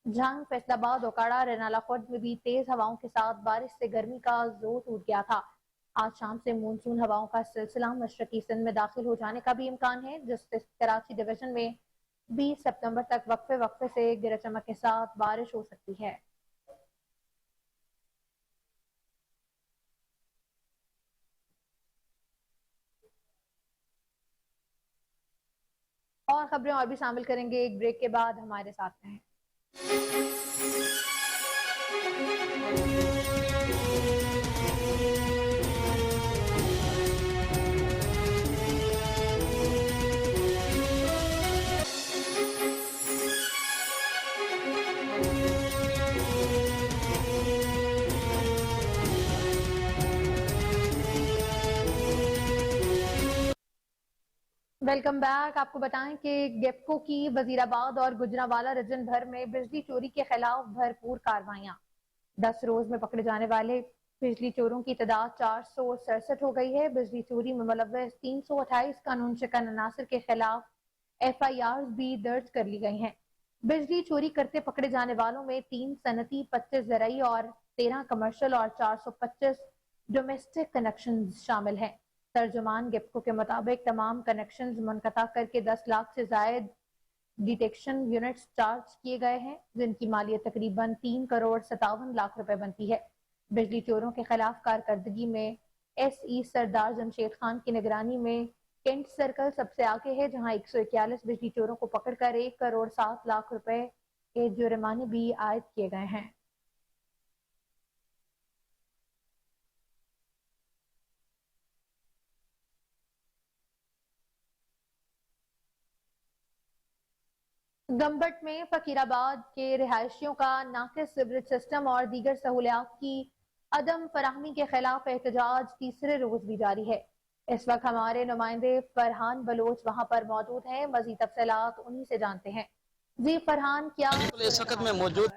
झंग, फैसलाबाद, ओकाड़ा, रेनाला खुर्द में भी तेज हवाओं के साथ बारिश से गर्मी का जोर टूट गया था। आज शाम से मानसून हवाओं का सिलसिला मशरकी सिंध में दाखिल हो जाने का भी इम्कान है, जिससे कराची डिवीजन में 20 सितंबर तक वक्फे वक्फे से गरज चमक के साथ बारिश हो सकती है। और खबरें और भी शामिल करेंगे एक ब्रेक के बाद, हमारे साथ रहें। Welcome back. आपको बताएं कि गेपको की वजीराबाद और गुजरावाला रीजन भर में बिजली चोरी के खिलाफ भरपूर कार्रवाइयां। 10 रोज में पकड़े जाने वाले बिजली चोरों की तादाद 467 हो गई है। बिजली चोरी में मुलव्वस 328 कानून शिकन अनासर के खिलाफ FIRs भी दर्ज कर ली गई हैं। बिजली चोरी करते पकड़े जाने वालों में 3 सनती, 25 ज़राई और 13 कमर्शियल और 425 डोमेस्टिक कनेक्शन शामिल हैं। तर्जुमान गेपको के मुताबिक तमाम कनेक्शंस मुनक़ता करके 10 लाख से जायद डिटेक्शन यूनिट्स चार्ज किए गए हैं, जिनकी मालियत तकरीबन 3 करोड़ 57 लाख रुपए बनती है। बिजली चोरों के खिलाफ कारकर्दगी में SE सरदार जमशेद खान की निगरानी में केंट सर्कल सबसे आगे है, जहां 141 बिजली चोरों को पकड़कर 1 करोड़ 7 लाख रुपए के जुर्माने भी आयद किए गए हैं। गंबट में फकीराबाद के रिहायशियों का नाकिस सीवरेज सिस्टम और दीगर सहूलियात की अदम फराहमी के खिलाफ एहतजाज तीसरे रोज भी जारी है। इस वक्त हमारे नुमाइंदे फरहान बलोच वहां पर मौजूद हैं। मजीद तफसीलात उन्हीं से जानते हैं। जी फरहान, क्या इस वक्त में मौजूद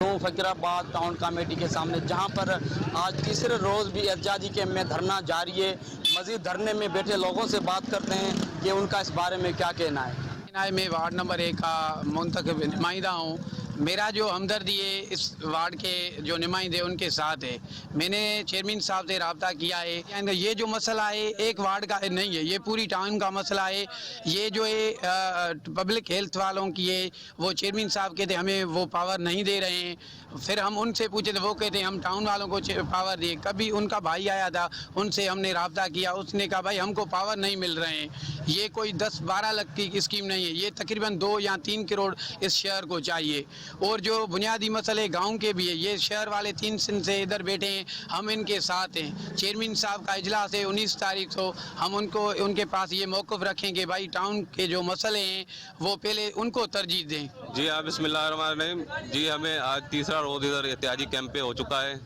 हूँ फकीराबाद टाउन कमेटी के सामने, जहाँ पर आज तीसरे रोज भी एहतजाजी कैंप में धरना जारी है। मजीद धरने में बैठे लोगों से बात करते हैं कि उनका इस बारे में क्या कहना है। मैं वार्ड नंबर 1 का मुंतखब नुमाइंदा हूँ। मेरा जो हमदर्दी है इस वार्ड के जो नुमाइंदे उनके साथ है। मैंने चेयरमैन साहब से रब्ता किया है। ये जो मसला है एक वार्ड का नहीं है, ये पूरी टाउन का मसला है। ये जो है पब्लिक हेल्थ वालों की है, वो चेयरमैन साहब कहते हमें वो पावर नहीं दे रहे हैं। फिर हम उनसे पूछे तो वो कहते हैं हम टाउन वालों को पावर दिए। कभी उनका भाई आया था, उनसे हमने रब्ता किया, उसने कहा भाई हमको पावर नहीं मिल रहे हैं। ये कोई 10-12 लाख की स्कीम नहीं है, ये तकरीबन 2 या 3 करोड़ इस शहर को चाहिए। और जो बुनियादी मसले गांव के भी है, ये शहर वाले 3 दिन से इधर बैठे हैं, हम इनके साथ हैं। चेयरमैन साहब का इजलास है 19 तारीख को, हम उनके पास ये मौक़िफ़ रखें कि भाई टाउन के जो मसले हैं वो पहले उनको तरजीह दें। जी हाँ, बिस्मिल्लाहिर्रहमानिर्रहीम। जी हमें आज तीसरा रोज़ इधर एहतियाजी कैंप पे हो चुका है।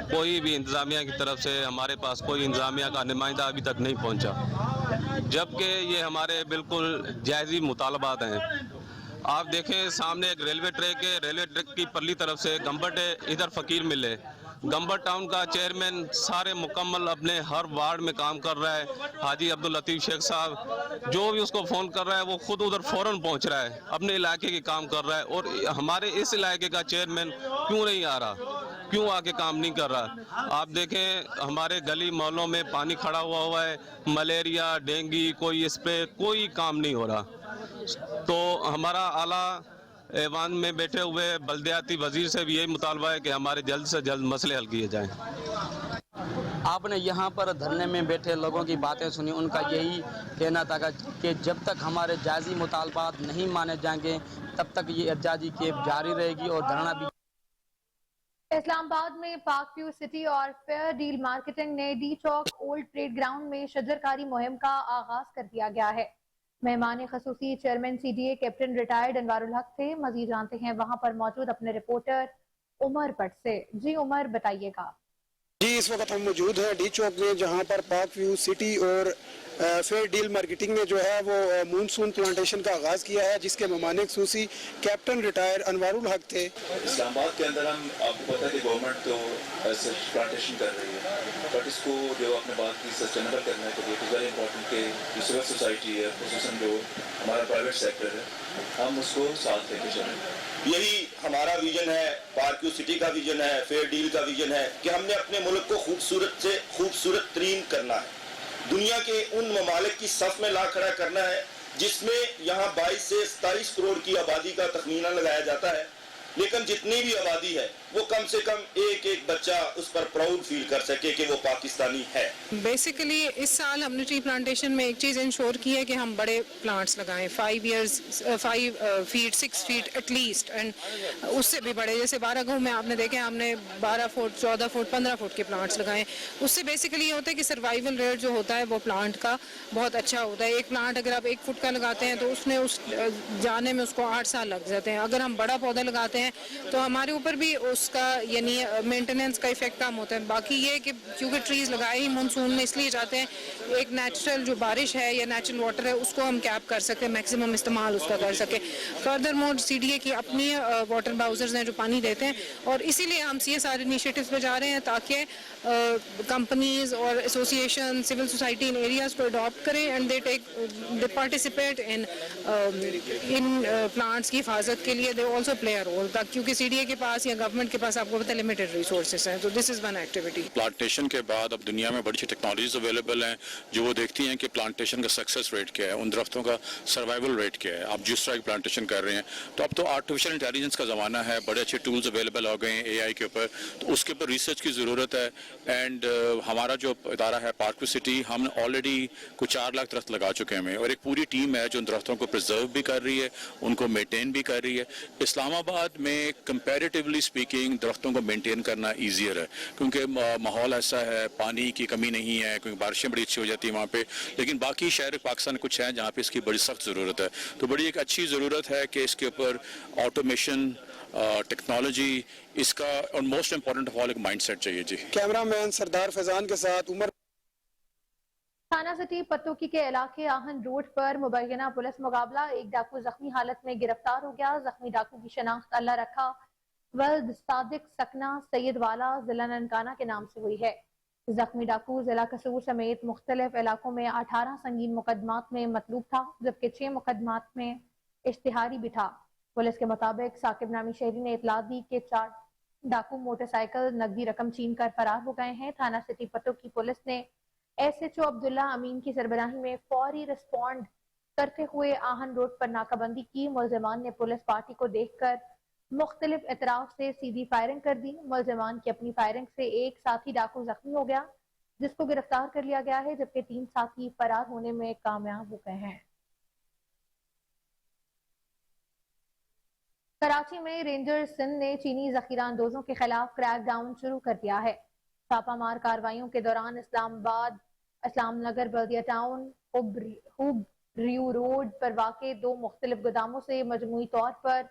कोई भी इंतज़ामिया की तरफ से हमारे पास कोई इंतज़ामिया का नुमाइंदा अभी तक नहीं पहुंचा, जबकि ये हमारे बिल्कुल जायज़ी मुतालबात हैं। आप देखें सामने एक रेलवे ट्रैक है, रेलवे ट्रैक की परली तरफ से गंबट है, इधर फ़कीर मिल है। गंबट टाउन का चेयरमैन सारे मुकम्मल अपने हर वार्ड में काम कर रहा है। हाजी अब्दुल लतीफ़ शेख साहब जो भी उसको फ़ोन कर रहा है वो खुद उधर फ़ौरन पहुंच रहा है, अपने इलाके के काम कर रहा है। और हमारे इस इलाके का चेयरमैन क्यों नहीं आ रहा? क्यों आके काम नहीं कर रहा? आप देखें हमारे गली मोहल्लों में पानी खड़ा हुआ है, मलेरिया डेंगू कोई इस पे कोई काम नहीं हो रहा। तो हमारा आला ऐवान में बैठे हुए बल्दियाती वजीर से भी यही मुतालबा है कि हमारे जल्द से जल्द मसले हल किए जाएं। आपने यहाँ पर धरने में बैठे लोगों की बातें सुनी, उनका यही कहना था कि जब तक हमारे जायज़ी मुतालबात नहीं माने जाएंगे तब तक ये एहतजाजी कैब जारी रहेगी और धरना भी। इस्लामाबाद में पाक व्यू सिटी और फेयर डील मार्केटिंग ने डी चौक ओल्ड ट्रेड ग्राउंड में शजरकारी मुहिम का आगाज कर दिया गया है। मेहमान खसूसी chairman CDA captain retired Anwarul हक थे। मजीद जानते हैं वहां पर मौजूद अपने रिपोर्टर उमर पट से। जी उमर, बताइएगा। जी, इस वक्त हम मौजूद हैं डी चौक में, जहां पर पाक व्यू सिटी और फेयर डील मार्केटिंग ने जो है वो मानसून प्लांटेशन का आगाज किया है, जिसके मेहमान खसूसी कैप्टन रिटायर अनवारुल हक थे। इस्लामाबाद के अंदर हम आपको पता है कि गवर्नमेंट तो प्लांटेशन कर रही है, बट इसको जो आपने बात की सस्टेनेबल करने के लिए वेरी इंपॉर्टेंट कि जो सिविल सोसाइटी है, खुसूसन जो हमारा प्राइवेट सेक्टर है, हम उसको साथ लेके चलें। यही हमारा विजन है, पार्क व्यू सिटी का विजन है, फेयर डील का विजन है कि हमने अपने मुल्क को खूबसूरत से खूबसूरत तरीन करना है, दुनिया के उन ममालिक की सफ में ला खड़ा करना है जिसमें यहाँ 22 से 27 करोड़ की आबादी का तखमीना लगाया जाता है, लेकिन जितनी भी आबादी है वो कम से कम एक एक बच्चा उस पर प्राउड फील कर सके कि वो पाकिस्तानी है। बेसिकली इस साल हमने ट्री प्लांटेशन में एक चीज़ इंश्योर की है कि हम बड़े प्लांट्स लगाएं, 5 फीट 6 फीट एटलीस्ट, एंड उससे भी बड़े, जैसे 12 गाँव में आपने देखे हमने 12 फुट 14 फुट 15 फुट के प्लांट्स लगाए। उससे बेसिकली ये होता है कि सर्वाइवल रेट जो होता है वो प्लांट का बहुत अच्छा होता है। एक प्लांट अगर आप 1 फुट का लगाते हैं तो उसने उस जाने में उसको 8 साल लग जाते हैं। अगर हम बड़ा पौधा लगाते हैं तो हमारे ऊपर भी उसका यानी मेंटेनेंस का इफेक्ट कम होता है। बाकी ये कि क्योंकि ट्रीज लगाए ही मानसून में इसलिए जाते हैं, एक नेचुरल जो बारिश है या नेचुरल वाटर है उसको हम कैप कर सकते हैं, मैक्सिमम इस्तेमाल उसका कर सके। फर्दर मोर CDA की अपनी वाटर बाउजर्स हैं जो पानी देते हैं, और इसीलिए हम CSR इनिशिएटिव्स पे जा रहे हैं ताकि कंपनीज और association civil society in areas को अडॉप्ट करें and they participate in plants की हिफाजत के लिए they also play a role, क्योंकि CDA के पास या गवर्नमेंट के पास आपको पता है लिमिटेड रिसोर्सेज हैं। तो this is one activity. Plantation के बाद अब दुनिया में बड़ी सी टेक्नोलॉजीज अवेलेबल हैं जो वो देखती हैं कि प्लांटेशन का सक्सेस रेट क्या है, उन दरख्तों का सर्वाइवल रेट क्या है। आप जिस तरह की प्लांटेशन कर रहे हैं तो अब तो आर्टिफिशियल इंटेलिजेंस का ज़माना है, बड़े अच्छे टूल्स अवेलेबल हो गए हैं AI के ऊपर, तो उसके ऊपर रिसर्च की ज़रूरत है। एंड हमारा जो इदारा है पार्क व्यू सिटी, हमने ऑलरेडी कुछ 4 लाख दरख्त लगा चुके हैं और एक पूरी टीम है जो उन दरख्तों को प्रिजर्व भी कर रही है, उनको मेंटेन भी कर रही है। इस्लामाबाद में कंपैरेटिवली स्पीकिंग दरख्तों को मेंटेन करना ईजियर है क्योंकि माहौल ऐसा है, पानी की कमी नहीं है, क्योंकि बारिशें बड़ी अच्छी हो जाती है वहाँ पे। लेकिन बाकी शहर पाकिस्तान कुछ हैं जहाँ पे इसकी बड़ी सख्त ज़रूरत है, तो बड़ी एक अच्छी ज़रूरत है कि इसके ऊपर ऑटोमेशन, टेक्नोलॉजी, इसका और मोस्ट इम्पोर्टेंट ऑफ ऑल एक माइंडसेट चाहिए। जी, कैमरामैन सरदार फैजान के साथ उमर। थाना सिटी पत्तोकी के इलाके आहन रोड पर मुबैना पुलिस मुकाबला, एक डाकू जख्मी हालत में गिरफ्तार हो गया। जख्मी डाकू की शनाख्त अल्लाह रखा वल्द सादिक सकना सैयद वाला जिला ननकाना के नाम से हुई है। जख्मी डाकू जिला कसूर समेत मुख्तलिफ इलाकों में 18 संगीन मुकदमात में मतलूब था, जबकि 6 मुकदमात में इश्तिहारी भी था। पुलिस के मुताबिक साकिब नामी शहरी ने इतला दी कि 4 डाकू मोटरसाइकिल नकदी रकम छीन कर फरार हो गए हैं। थाना सिटी पत्तोकी पुलिस ने SHO अब्दुल्ला अमीन की सरबराही में फौरी रिस्पॉन्ड करते हुए आहन रोड पर नाकाबंदी की। मुलजमान ने पुलिस पार्टी को देखकर मुख्तलिफ एतराफ से सीधी फायरिंग कर दी। मुलजमान की अपनी फायरिंग से एक साथी डाकू जख्मी हो गया, जिसको गिरफ्तार कर लिया गया है, जबकि 3 साथी फरार होने में कामयाब हो गए हैं। कराची में रेंजर्स सिंध ने चीनी जखीरा अंदोजों के खिलाफ क्रैकडाउन शुरू कर दिया है। छापामार कार्रवाइयों के दौरान इस्लामाबाद इस्लामनगर बल्दिया टाउन हुब रियू रोड पर वाक़े 2 मुख्तलिफ गोदामों से मजमूई तौर पर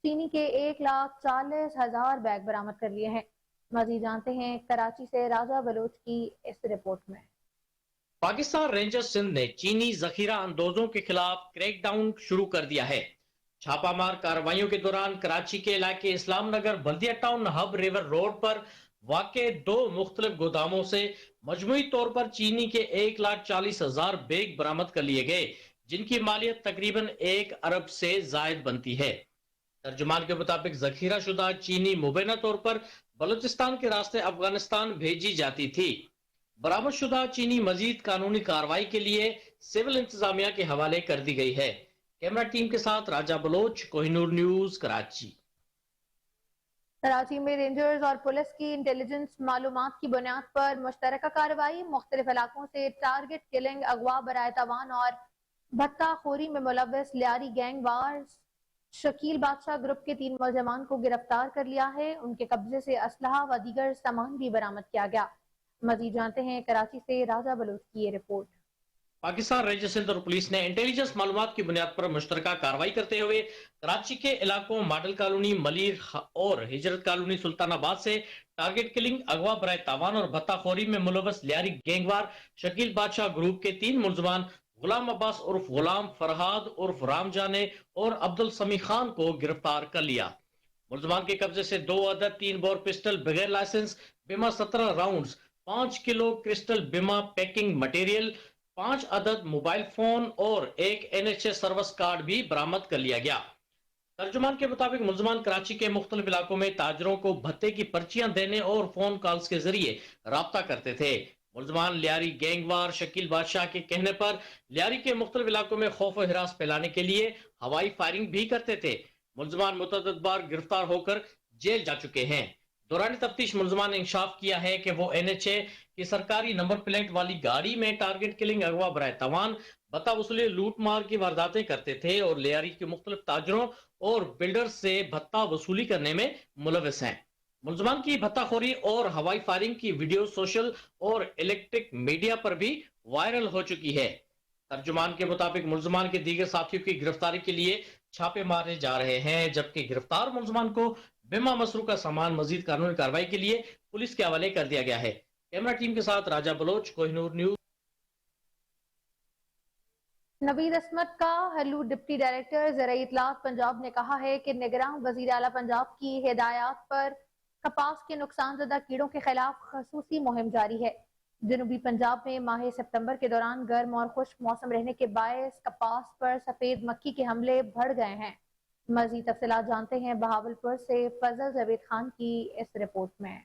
चीनी के 1,40,000 बैग बरामद कर लिए हैं। मजीद जानते हैं कराची से राजा बलोच की इस रिपोर्ट में। पाकिस्तान रेंजर्स सिंध ने चीनी जखीरा अंदोजों के खिलाफ क्रैकडाउन शुरू कर दिया है। छापामार कार्रवाइयों के दौरान कराची के इलाके इस्लामनगर बल्दिया टाउन हब रिवर रोड पर वाक़े 2 मुख्तलिफ गोदामों से मजमूई तौर पर चीनी के 1,40,000 बैग बरामद कर लिए गए, जिनकी मालियत तकरीबन 1 अरब से जायद बनती है। तर्जुमान के मुताबिक जखीरा शुदा चीनी मुबैना तौर पर बलूचिस्तान के रास्ते अफगानिस्तान भेजी जाती थी। बरामदशुदा चीनी मजीद कानूनी कार्रवाई के लिए सिविल इंतजामिया के हवाले कर दी गई है। कैमरा टीम के साथ राजा बलोच, कोहिनूर न्यूज, कराची। कराची में रेंजर्स और पुलिस की इंटेलिजेंस मालूमात की बुनियाद पर मुश्तरका कार्रवाई। मुख्तलिफ इलाकों से टारगेट किलिंग, अगवा, बराए तवान और भत्ताखोरी में मुलव्वस लियारी गैंग वार शकील बादशाह ग्रुप के 3 मुलजमान को गिरफ्तार कर लिया है। उनके कब्जे से असलहा व दीगर सामान भी बरामद किया गया। मजीद जानते हैं कराची से राजा बलोच की ये रिपोर्ट। पाकिस्तान रेंजर सिंध और पुलिस ने इंटेलिजेंस मालूमात की बुनियाद पर मुश्तरका कार्रवाई करते हुए कराची के इलाकों मॉडल कॉलोनी, मलीर और हिजरत कॉलोनी, सुल्तानाबाद से टारगेट किलिंग, अगवा, बराए तावान और भत्ताखोरी में मुलव्वस लियारी गैंगवार शकील बादशाह ग्रुप के 3 मुलजमान गुलाम अब्बास उर्फ गुलाम, फरहाद उर्फ राम जाने और अब्दुल समी खान को गिरफ्तार कर लिया। मुलजमान के कब्जे से 2 अदद 3 बोर पिस्टल बगैर लाइसेंस, बिमा 17 राउंड्स, 5 किलो क्रिस्टल बिमा पैकिंग मटेरियल, 5 अदद मोबाइल फोन और एक NHA सर्विस कार्ड भी बरामद कर लिया गया। तर्जुमान के मुताबिक मुलजमान कराची के मुख्तलिफ इलाकों में ताजरों को भत्ते की पर्चियां देने और फोन कॉल्स के जरिए राब्ता करते थे। मुलजमान लियारी गैंगवार शकील बादशाह के कहने पर लियारी के मुख्तलिफ इलाकों में खौफ व हिरास फैलाने के लिए हवाई फायरिंग भी करते थे। मुलजमान मुतअद्दिद बार गिरफ्तार होकर जेल जा चुके हैं। दौरान तफ्तीश मुलजमान ने इंकशाफ किया है कि वो NHA की सरकारी नंबर प्लेट वाली गाड़ी में टारगेट किलिंग, अगवा, बराए तवान, बता वसूली, लूट मार की वारदातें करते थे और लियारी के मुख्तलिफ ताजरों और बिल्डर्स से भत्ता वसूली करने में मुलव्वस हैं। मुलजमान की भत्ताखोरी और हवाई फायरिंग की वीडियो सोशल और इलेक्ट्रिक मीडिया पर भी वायरल हो चुकी है। तर्जुमान के मुताबिक मुलजमान के दीगर साथियों की गिरफ्तारी के लिए छापे मारे जा रहे हैं, जबकि गिरफ्तार मुलजमान को बिमा मसरू का सामान मजीद कानूनी कार्रवाई के लिए पुलिस के हवाले कर दिया गया है। कैमरा टीम के साथ राजा बलोच, कोहिनूर न्यूज। नवीद अस्मत का हल्लू डिप्टी डायरेक्टर ज़राई इत्तलात पंजाब ने कहा है कि निगरान वज़ीर आला पंजाब की हिदायत पर कपास के नुकसानज़दा कीड़ों के खिलाफ खसूसी मुहिम जारी है। जनूबी पंजाब में माह सितंबर के दौरान गर्म और खुश्क मौसम रहने के बायस कपास पर सफेद मक्खी के हमले बढ़ गए हैं। मज़ीद तफसीलात जानते हैं बहावलपुर से फजल जावेद खान की इस रिपोर्ट में।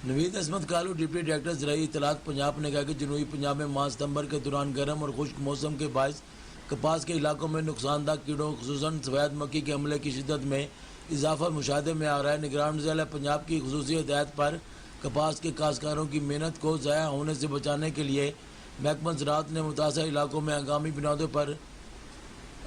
नवीद अस्मत कालू डिप्टी डायरेक्टर ज़राई इत्तलात पंजाब ने कहा कि जनूबी पंजाब में माह सितंबर के दौरान गर्म और खुश्क मौसम के बायस कपास के इलाकों में नुकसानदा कीड़ों खुसूसन सफेद मक्खी के हमले की शिद्दत में इजाफा मुशाहदे में आ रहा है। निगरान वज़ीर आला पंजाब की खुसूसी हिदायत पर कपास के काश्तकारों की मेहनत को ज़ाया होने से बचाने के लिए महकमा ज़राअत ने मुतासर इलाकों में हंगामी बुनियादों पर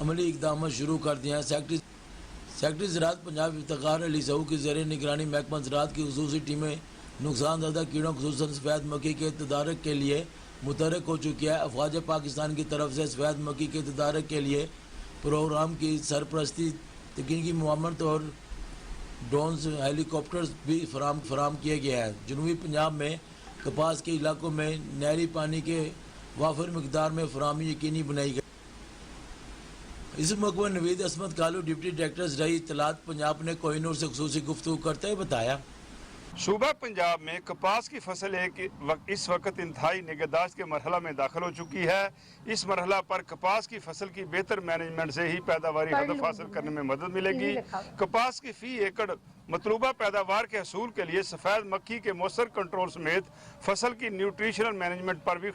अमली इक़दाम शुरू कर दिए हैं। सेक्रेटरी ज़राअत पंजाब इफ्तिखार अली सऊ की ज़रिए निगरानी महकमा ज़राअत की खुसूसी टीमें नुकसानज़दा कीड़ों खुसूसन सफ़ेद मक्खी के तदारक के लिए मुतहर्रिक हो चुकी है। अफवाज पाकिस्तान की तरफ से सफ़ेद मक्खी के तदारक के लिए प्रोग्राम की सरपरस्ती, तकनीकी मुआवनत और ड्रोन्स, हेलीकॉप्टर्स भी फराम किए गए हैं। जनूबी पंजाब में कपास के इलाकों में नहरी पानी के वाफिर मकदार में फराहमी यकीनी बनाई गई। इस मौके पर नवीद अस्मत कालू डिप्टी डायरेक्टर ज़राई इत्तलात पंजाब ने कोहिनूर से खुसूसी गुफ्तगू करते हुए बताया, सूबा पंजाब में कपास की फसल इस वक्त इंतहाई निगहदाश्त के मरहला में दाखिल हो चुकी है। इस मरहला पर कपास की फसल की बेहतर मैनेजमेंट से ही पैदावारी हदफ हासिल करने में मदद मिलेगी। कपास की फी एकड़ मतलूबा पैदावार के हसूल के लिए सफ़ेद मक्खी के मौसर कंट्रोल समेत फसल की न्यूट्रिशनल मैनेजमेंट पर भी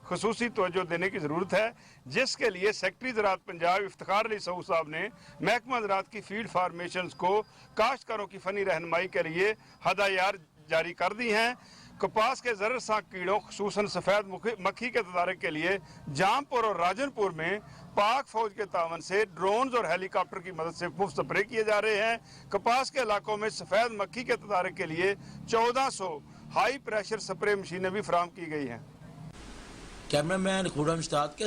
खसूसी तवज्जो देने की ज़रूरत है, जिसके लिए सेक्रेटरी ज़राअत पंजाब इफ्तिखार अली सऊ साहब ने महकमा ज़राअत की फील्ड फार्मेशंस को काश्तकारों की फ़नी रहनुमाई के लिए हदायत जारी कर दी हैं। कपास के ज़ररसां कीड़ों खुसूसन सफ़ेद मक्खी के तदारक के लिए जामपुर और राजनपुर में पाक फौज के तावन से ड्रोन्स और हेलीकॉप्टर की मदद से मुफ्त स्प्रे किए जा रहे हैं। कपास के इलाकों में सफ़ेद मक्खी के तदारक के लिए 1400 हाई प्रेशर स्प्रे मशीनें भी फराहम की गई हैं। कैमरामैन खुरम मुश्ताक के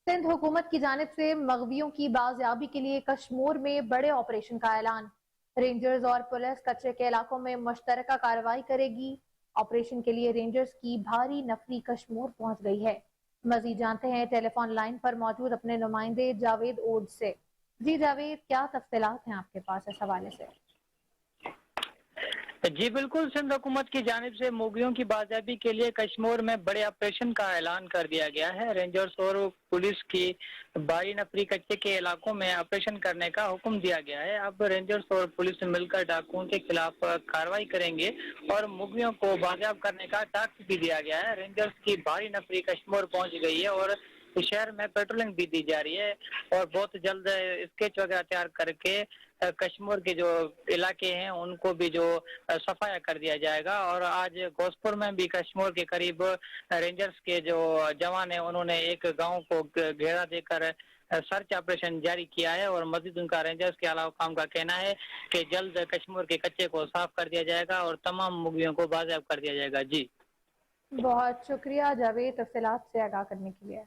सिंध हुकूमत की जानिब से मगवियों की बाजियाबी के लिए कश्मीर में बड़े ऑपरेशन का ऐलान। रेंजर्स और पुलिस कचरे के इलाकों में मुश्तरका कार्रवाई करेगी। ऑपरेशन के लिए रेंजर्स की भारी नफरी कश्मीर पहुंच गई है। मजीद जानते हैं टेलीफोन लाइन पर मौजूद अपने नुमाइंदे जावेद ओड से। जी जावेद, क्या तफसीलात हैं आपके पास इस हवाले से? जी बिल्कुल, सिंध हुकूमत की जानिब से मुर्गियों की बाज़ाबी के लिए कश्मीर में बड़े ऑपरेशन का ऐलान कर दिया गया है। रेंजर्स और पुलिस की बारी नफरी कच्चे के इलाकों में ऑपरेशन करने का हुक्म दिया गया है। अब रेंजर्स और पुलिस मिलकर डाकुओं के खिलाफ कार्रवाई करेंगे और मुर्गियों को बाजियाब करने का टास्क भी दिया गया है। रेंजर्स की भारी नफरी कश्मीर पहुंच गई है और शहर में पेट्रोलिंग भी दी जा रही है और बहुत जल्द स्केच वगैरह तैयार करके कश्मीर के जो इलाके हैं उनको भी जो सफाया कर दिया जाएगा। और आज गोसपुर में भी कश्मीर के करीब रेंजर्स के जो जवान हैं उन्होंने एक गांव को घेरा देकर सर्च ऑपरेशन जारी किया है और मजीद उनका रेंजर्स के अलावा काम का कहना है कि जल्द कश्मीर के कच्चे को साफ कर दिया जाएगा और तमाम मुर्गियों को बाजियाब कर दिया जाएगा। जी बहुत शुक्रिया जावेद, तफसीलात से आगाह करने के लिए।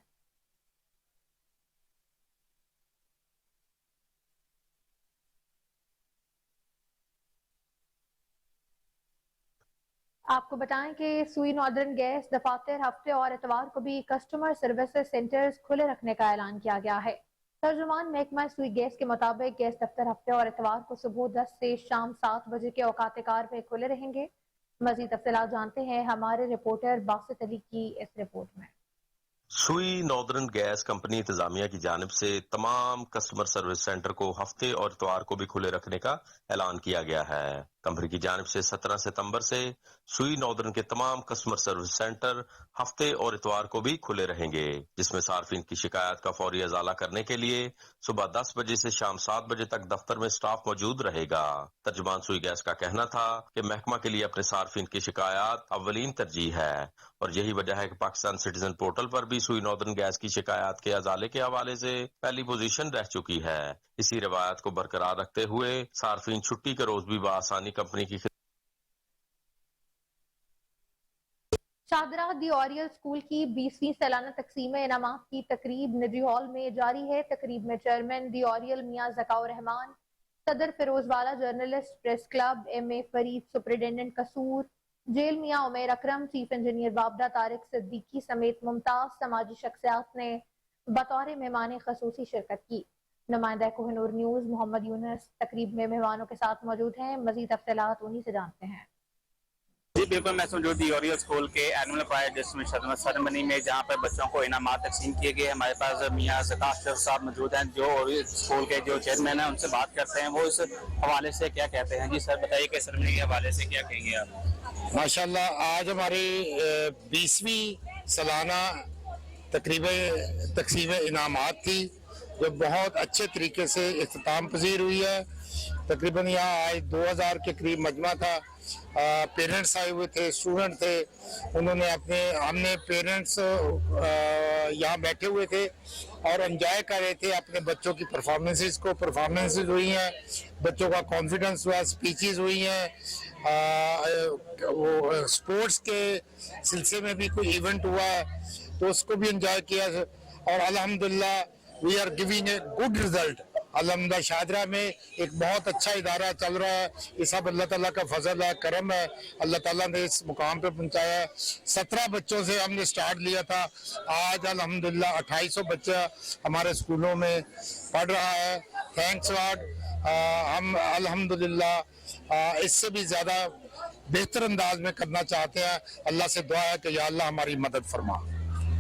आपको बताएं कि सुई नॉर्दर्न गैस दफातर हफ्ते और इतवार को भी कस्टमर सर्विसेज सेंटर्स खुले रखने का ऐलान किया गया है। तर्जुमान महकमा सुई गैस के मुताबिक गैस दफ्तर हफ्ते और इतवार को सुबह 10 से शाम 7 बजे के औकात कार में खुले रहेंगे। मजीद तफसीलात जानते हैं हमारे रिपोर्टर बासित अली की इस रिपोर्ट में। सुई नॉर्दर्न गैस कंपनी इंतजामिया की जानिब से तमाम कस्टमर सर्विस सेंटर को हफ्ते और इतवार को भी खुले रखने का ऐलान किया गया है। कंपनी की जानिब से 17 सितंबर से सुई नॉर्दर्न के तमाम कस्टमर सर्विस सेंटर हफ्ते और इतवार को भी खुले रहेंगे, जिसमें सार्फिन की शिकायत का फौरी अजाला करने के लिए सुबह 10 बजे से शाम 7 बजे तक दफ्तर में स्टाफ मौजूद रहेगा। तर्जुमान सुई गैस का कहना था कि महकमा के लिए अपने सार्फिन की शिकायत अव्वलीन तरजीह है और यही वजह है कि पाकिस्तान सिटीजन पोर्टल पर भी सुई नॉर्दर्न गैस की शिकायत के अजाले के हवाले से पहली पोजीशन रह चुकी है। इसी रिवायत को बरकरार रखते हुए सार्फिन छुट्टी के रोज भी बआसानी कंपनी की शाहदरा दी ऑरियल स्कूल की 20वीं सालाना तकसीम इनामात की तकरीब निजी हॉल में जारी है। तकरीब में चेयरमैन दी ऑरियल मियां ज़काउर रहमान, सदर Ferozewala journalist press club MA Farid, superintendent Kasur jail Mian Umair Akram, chief engineer बाबदा तारिक सिद्दीकी समेत मुमताज समाजी शख्सियात ने बतौर मेहमान खसूसी शिरकत की। नुमाइंदा कोहिनूर न्यूज मोहम्मद यूनुस तकरीब में मेहमानों के साथ मौजूद हैं। मजीद तफसीलात उन्हीं से जानते हैं। जी बिल्कुल, मैं मौजूद दी ऑरियल स्कूल के एनुअल प्रायर डिस्ट्रीब्यूशन सेरेमनी में, जहाँ पर बच्चों को इनामात तकसीम किए गए। हमारे पास मियां ज़काउर साहब मौजूद हैं जो ऑरियल स्कूल के जो चेयरमैन हैं, उनसे बात करते हैं वो इस हवाले से क्या कहते हैं। जी सर बताइए कि सेरेमनी के हवाले से क्या कहेंगे आप। माशाल्लाह, आज हमारी 20वीं सालाना तकसीम इनामात थी जो बहुत अच्छे तरीके से इख्तिताम पजीर हुई है। तकरीबन यहाँ आज 2000 के करीब मजमा था। पेरेंट्स आए हुए थे, स्टूडेंट थे, उन्होंने हमने पेरेंट्स यहाँ बैठे हुए थे और एंजॉय कर रहे थे अपने बच्चों की परफॉर्मेंसेस हुई हैं, बच्चों का कॉन्फिडेंस हुआ, स्पीचेस हुई हैं, वो स्पोर्ट्स के सिलसिले में भी कोई इवेंट हुआ है तो उसको भी एंजॉय किया और अल्हम्दुलिल्लाह we are giving a good result. अल्हम्दुलिल्लाह शाहदरा में एक बहुत अच्छा इदारा चल रहा है। ये सब अल्लाह ताला का फजल है, करम है। अल्लाह ताला ने इस मुकाम पे पहुंचाया है। 17 बच्चों से हमने स्टार्ट लिया था, आज अल्हम्दुलिल्लाह 2800 बच्चा हमारे स्कूलों में पढ़ रहा है। Thanks Lord. हम अल्हम्दुलिल्लाह इससे भी ज़्यादा बेहतर अंदाज में करना चाहते हैं। अल्लाह से दुआ है कि या अल्लाह हमारी मदद फरमा।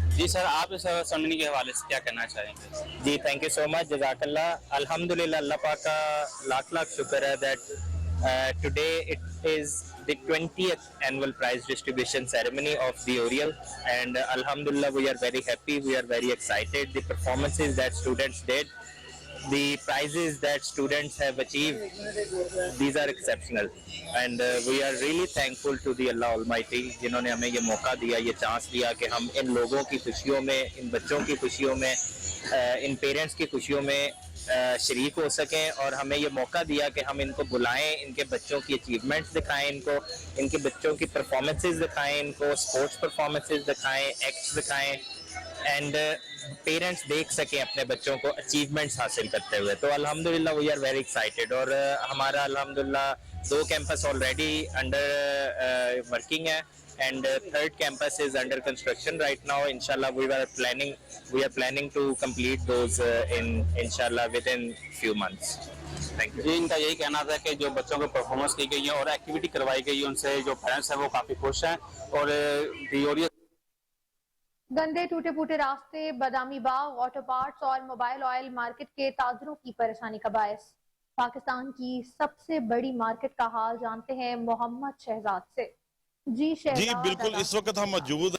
जी सर, आप इस सेरेमनी के हवाले से क्या कहना चाहेंगे। जी थैंक यू सो मच, जज़ाकल्लाह। अल्हम्दुलिल्लाह, अल्लाह पाक का लाख लाख शुक्र है that today it is the 20th annual prize distribution ceremony of the Oriel, and alhamdulillah we are very happy, we are very excited. The performances that students did, the prizes that students have achieved, these are exceptional, and we are really thankful to the Allah Almighty जिन्होंने हमें ये मौका दिया, ये chance दिया कि हम इन लोगों की खुशियों में, इन बच्चों की खुशियों में, इन पेरेंट्स की खुशियों में शरीक हो सकें और हमें ये मौका दिया कि हम इनको बुलाएं, इनके बच्चों की अचीवमेंट्स दिखाएं, इनको इनके बच्चों की परफॉर्मेंसेस दिखाएं, इनको स्पोर्ट्स परफॉर्मेंसेस दिखाएं, एक्ट्स दिखाएं, एंड पेरेंट्स देख सकें अपने बच्चों को अचीवमेंट्स हासिल करते हुए। तो अल्हम्दुलिल्लाह वी आर वेरी एक्साइटेड और हमारा अल्हम्दुलिल्लाह 2 कैंपस ऑलरेडी अंडर वर्किंग है and third campus is under construction right now. Inshallah, we are planning to complete those inshallah within few months. Thank you. जी इनका यही कहना था कि जो बच्चों को परफॉर्मेंस की गई है और एक्टिविटी करवाई गई है, उनसे जो पेरेंट्स हैं वो काफी खुश हैं। और डियोरियस गंदे टूटे फूटे रास्ते, बादामी बाग, ऑटो पार्ट्स और मोबाइल ऑयल मार्केट के ताजरों की परेशानी का बायस। पाकिस्तान की सबसे बड़ी मार्केट का हाल जानते हैं मोहम्मद शहजाद से। जी बिल्कुल, इस वक्त हम मौजूद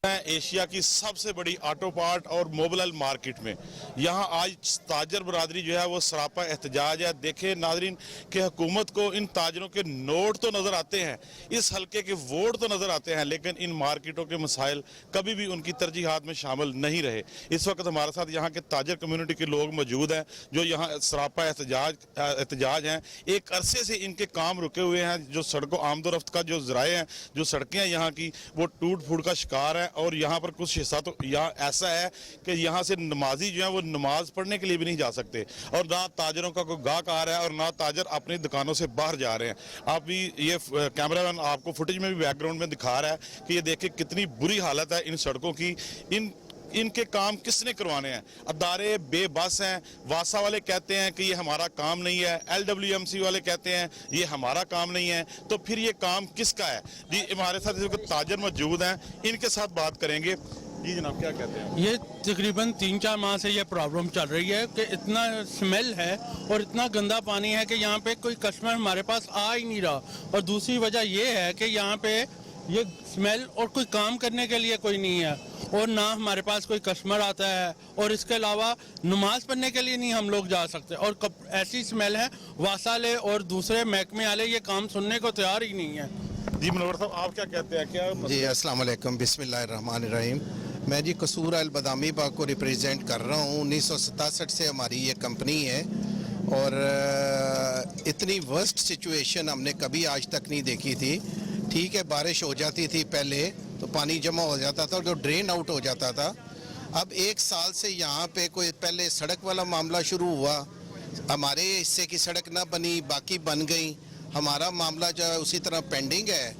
हैं एशिया की सबसे बड़ी ऑटो पार्ट और मोबाइल मार्केट में। यहाँ आज ताजर बरादरी जो है वो सरापा एहतजाज है। देखें नाजरीन कि हुकूमत को इन ताजरों के नोट तो नज़र आते हैं, इस हल्के के वोट तो नज़र आते हैं, लेकिन इन मार्केटों के मसाइल कभी भी उनकी तरजीहात में शामिल नहीं रहे। इस वक्त हमारे साथ यहाँ के ताजर कम्युनिटी के लोग मौजूद हैं जो यहाँ सरापा एहतजाज हैं। एक अरसे से इनके काम रुके हुए हैं। जो सड़कों आमदोरफ्त का जो ज़राए हैं, जो सड़कें हैं यहाँ की, वो टूट फूट का शिकार है। और यहाँ पर कुछ हिस्सा तो यहाँ ऐसा है कि यहाँ से नमाजी जो है वो नमाज पढ़ने के लिए भी नहीं जा सकते, और ना ताजरों का कोई गाहक आ रहा है और ना ताजर अपनी दुकानों से बाहर जा रहे हैं। आप भी ये कैमरामैन आपको फुटेज में भी बैकग्राउंड में दिखा रहा है कि ये देखिए कितनी बुरी हालत है इन सड़कों की। इनके काम किसने करवाने हैं? अदारे बेबस हैं। वासा वाले कहते हैं कि ये हमारा काम नहीं है, LWMC वाले कहते हैं ये हमारा काम नहीं है, तो फिर ये काम किसका है? जी हमारे साथ ताजर मौजूद हैं, इनके साथ बात करेंगे। जी जनाब, क्या कहते हैं? ये तकरीबन 3-4 माह से ये प्रॉब्लम चल रही है कि इतना स्मेल है और इतना गंदा पानी है कि यहाँ पे कोई कस्टमर हमारे पास आ ही नहीं रहा। और दूसरी वजह ये है कि यहाँ पे ये स्मेल और कोई काम करने के लिए कोई नहीं है, और ना हमारे पास कोई कस्टमर आता है, और इसके अलावा नमाज पढ़ने के लिए नहीं हम लोग जा सकते। और ऐसी स्मेल है, वासाले और दूसरे महकमे वाले ये काम सुनने को तैयार ही नहीं है। जी मनोवर साहब, आप क्या कहते हैं? क्या जी अस्सलाम वालेकुम, बिस्मिल्लाहिर्रहमानिर्रहीम। मैं जी कसूर अल बादामी बाग को रिप्रेजेंट कर रहा हूँ। 1967 से हमारी ये कंपनी है, और इतनी वर्स्ट सिचुएशन हमने कभी आज तक नहीं देखी थी। ठीक है, बारिश हो जाती थी पहले तो पानी जमा हो जाता था और जो ड्रेन आउट हो जाता था। अब 1 साल से यहाँ पे कोई पहले सड़क वाला मामला शुरू हुआ, हमारे हिस्से की सड़क ना बनी, बाकी बन गई। हमारा मामला जो है उसी तरह पेंडिंग है,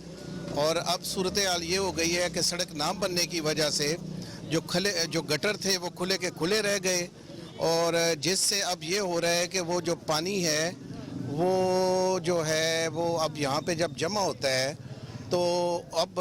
और अब सूरत हाल ये हो गई है कि सड़क ना बनने की वजह से जो गटर थे वो खुले के खुले रह गए, और जिससे अब ये हो रहा है कि वो जो पानी है वो जो है वो अब यहाँ पे जब जमा होता है तो अब